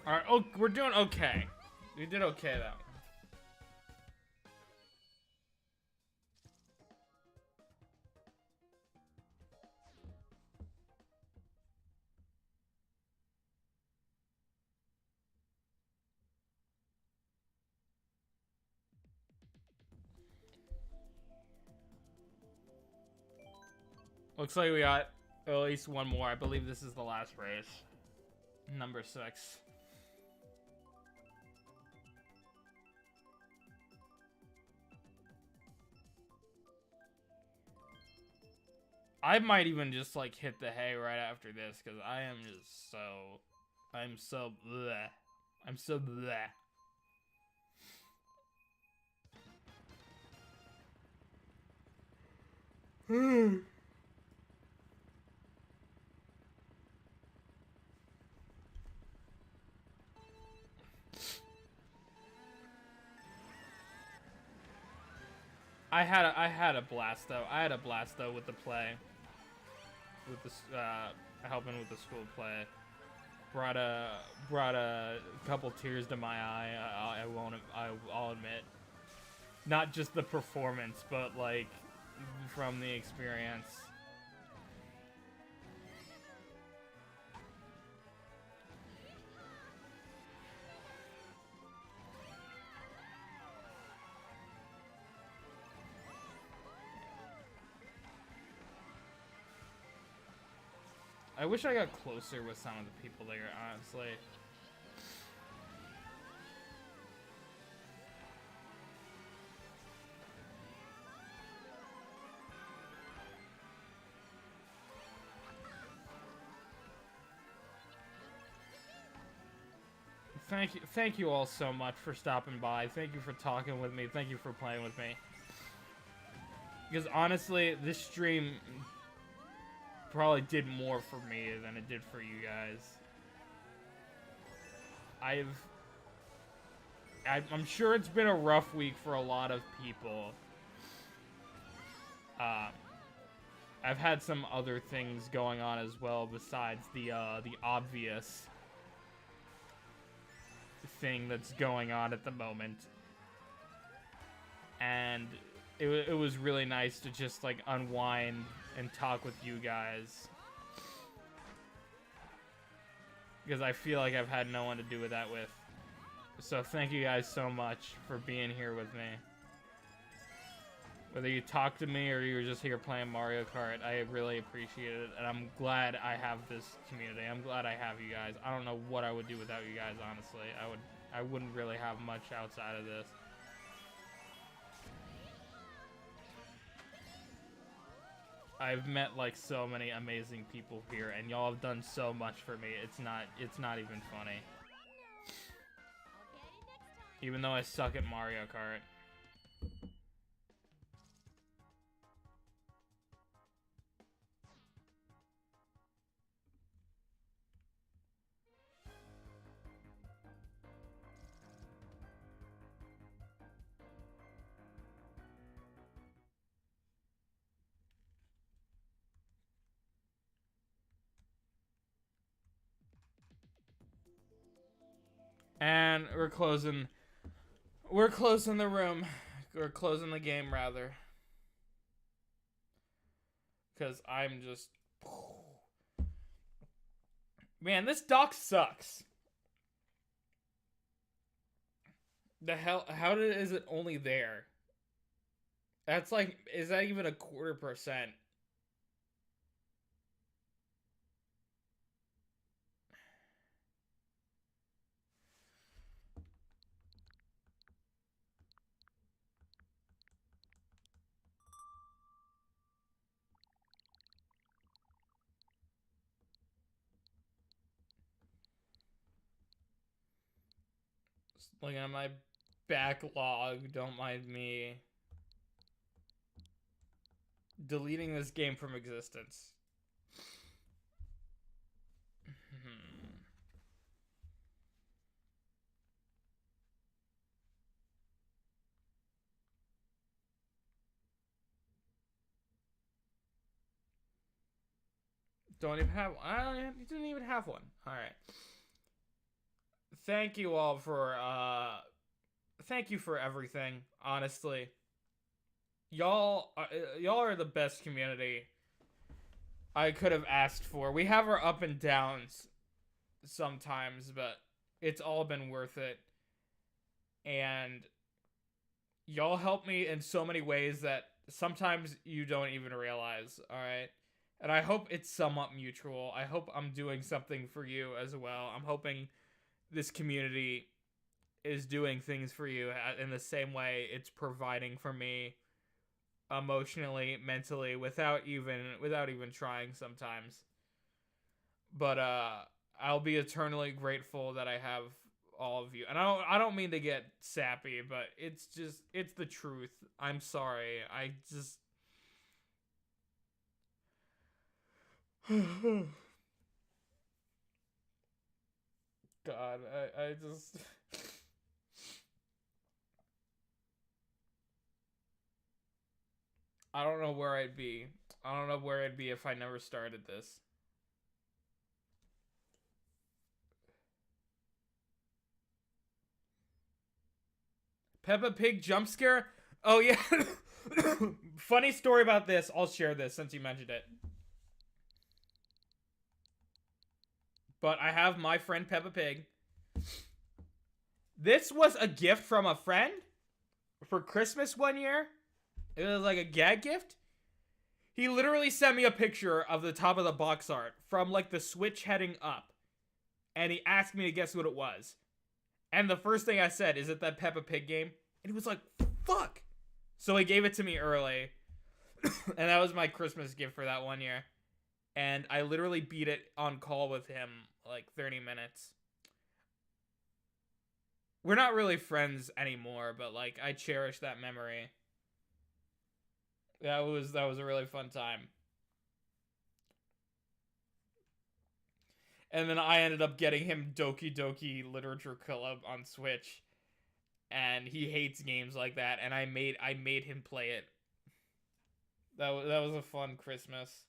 Alright, oh, we're doing okay. We did okay, though. Looks like we got at least one more. I believe this is the last race. Number 6. I might even just, like, hit the hay right after this, because I am just so... I'm so bleh. I'm so bleh. I had a blast though. I had a blast though with the play. With this helping with the school play. Brought a couple tears to my eye. I'll admit. Not just the performance, but like from the experience. I wish I got closer with some of the people there, honestly. Thank you all so much for stopping by. Thank you for talking with me. Thank you for playing with me. Because honestly, this stream probably did more for me than it did for you guys. I'm sure it's been a rough week for a lot of people. I've had some other things going on as well besides the obvious thing that's going on at the moment. And it was really nice to just like unwind and talk with you guys. Because I feel like I've had no one to do with that with. So thank you guys so much for being here with me. Whether you talk to me or you were just here playing Mario Kart, I really appreciate it. And I'm glad I have this community. I'm glad I have you guys. I don't know what I would do without you guys, honestly. I wouldn't really have much outside of this. I've met like so many amazing people here, and y'all have done so much for me. It's not even funny. Even though I suck at Mario Kart. And we're closing the room. We're closing the game, rather. Because I'm just... Man, this dock sucks. The hell... is it only there? That's like... Is that even 0.25%? Looking at my backlog, don't mind me deleting this game from existence. Don't even have one. You didn't even have one. Alright. Thank you all for, thank you for everything, honestly. Y'all are the best community I could have asked for. We have our up and downs sometimes, but it's all been worth it. And y'all help me in so many ways that sometimes you don't even realize, alright? And I hope it's somewhat mutual. I hope I'm doing something for you as well. I'm hoping this community is doing things for you in the same way it's providing for me emotionally, mentally, without even trying sometimes. But I'll be eternally grateful that I have all of you. And I don't mean to get sappy, but it's the truth. I'm sorry. I just God, I just... I don't know where I'd be. I don't know where I'd be if I never started this. Peppa Pig jump scare? Oh, yeah. Funny story about this. I'll share this since you mentioned it. But I have my friend Peppa Pig. This was a gift from a friend for Christmas one year. It was like a gag gift. He literally sent me a picture of the top of the box art from like the Switch heading up, and he asked me to guess what it was. And the first thing I said, "Is it that Peppa Pig game?" And he was like, "Fuck!" So he gave it to me early, and that was my Christmas gift for that one year. And I literally beat it on call with him like 30 minutes. We're not really friends anymore, but like I cherish that memory. That was a really fun time. And then I ended up getting him Doki Doki Literature Club on Switch, and he hates games like that. And I made him play it. That was a fun Christmas.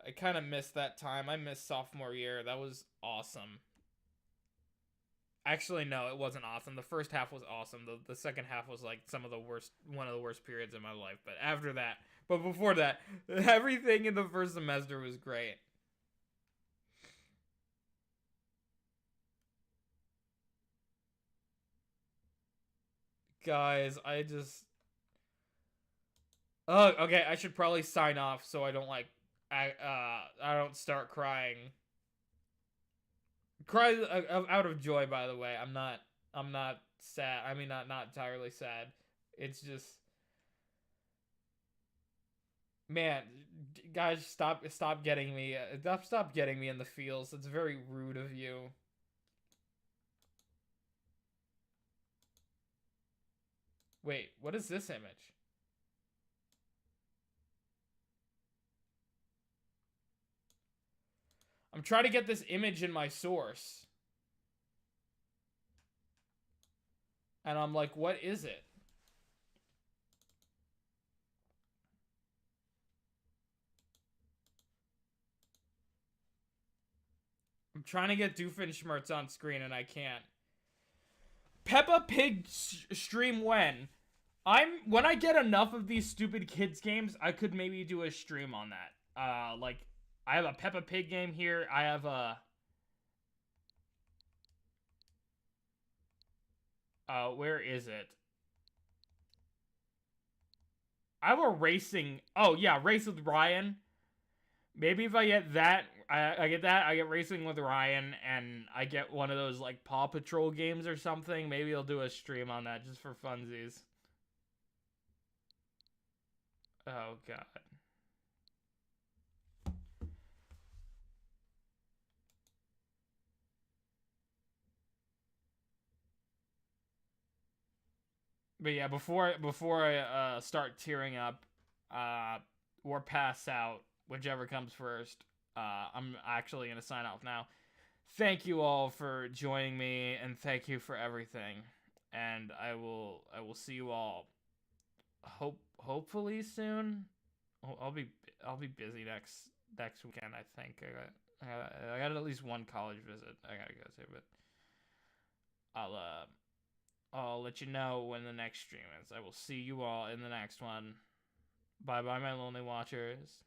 I kind of missed that time. I missed sophomore year. That was awesome. Actually, no, it wasn't awesome. The first half was awesome. The second half was like one of the worst periods in my life. But after that, but before that, everything in the first semester was great. Guys, oh, okay, I should probably sign off so I don't like I don't start crying. Cry out of joy, by the way. I'm not sad. I mean, not entirely sad. It's just, man, guys, stop getting me. Stop getting me in the feels. It's very rude of you. Wait, what is this image? I'm trying to get this image in my source. And I'm like, what is it? I'm trying to get Doofenshmirtz on screen and I can't. Peppa Pig stream when? When I get enough of these stupid kids games, I could maybe do a stream on that. Like, I have a Peppa Pig game here. I have a... where is it? I have a racing... Oh, yeah, Race with Ryan. Maybe if I get that, I get that, I get Racing with Ryan, and I get one of those, like, Paw Patrol games or something. Maybe I'll do a stream on that just for funsies. Oh, God. But yeah, before I start tearing up, or pass out, whichever comes first, I'm actually gonna sign off now. Thank you all for joining me, and thank you for everything. And I will see you all. Hopefully soon. I'll be busy next weekend. I think I got at least one college visit I gotta go to, but I'll let you know when the next stream is. I will see you all in the next one. Bye bye, my lonely watchers.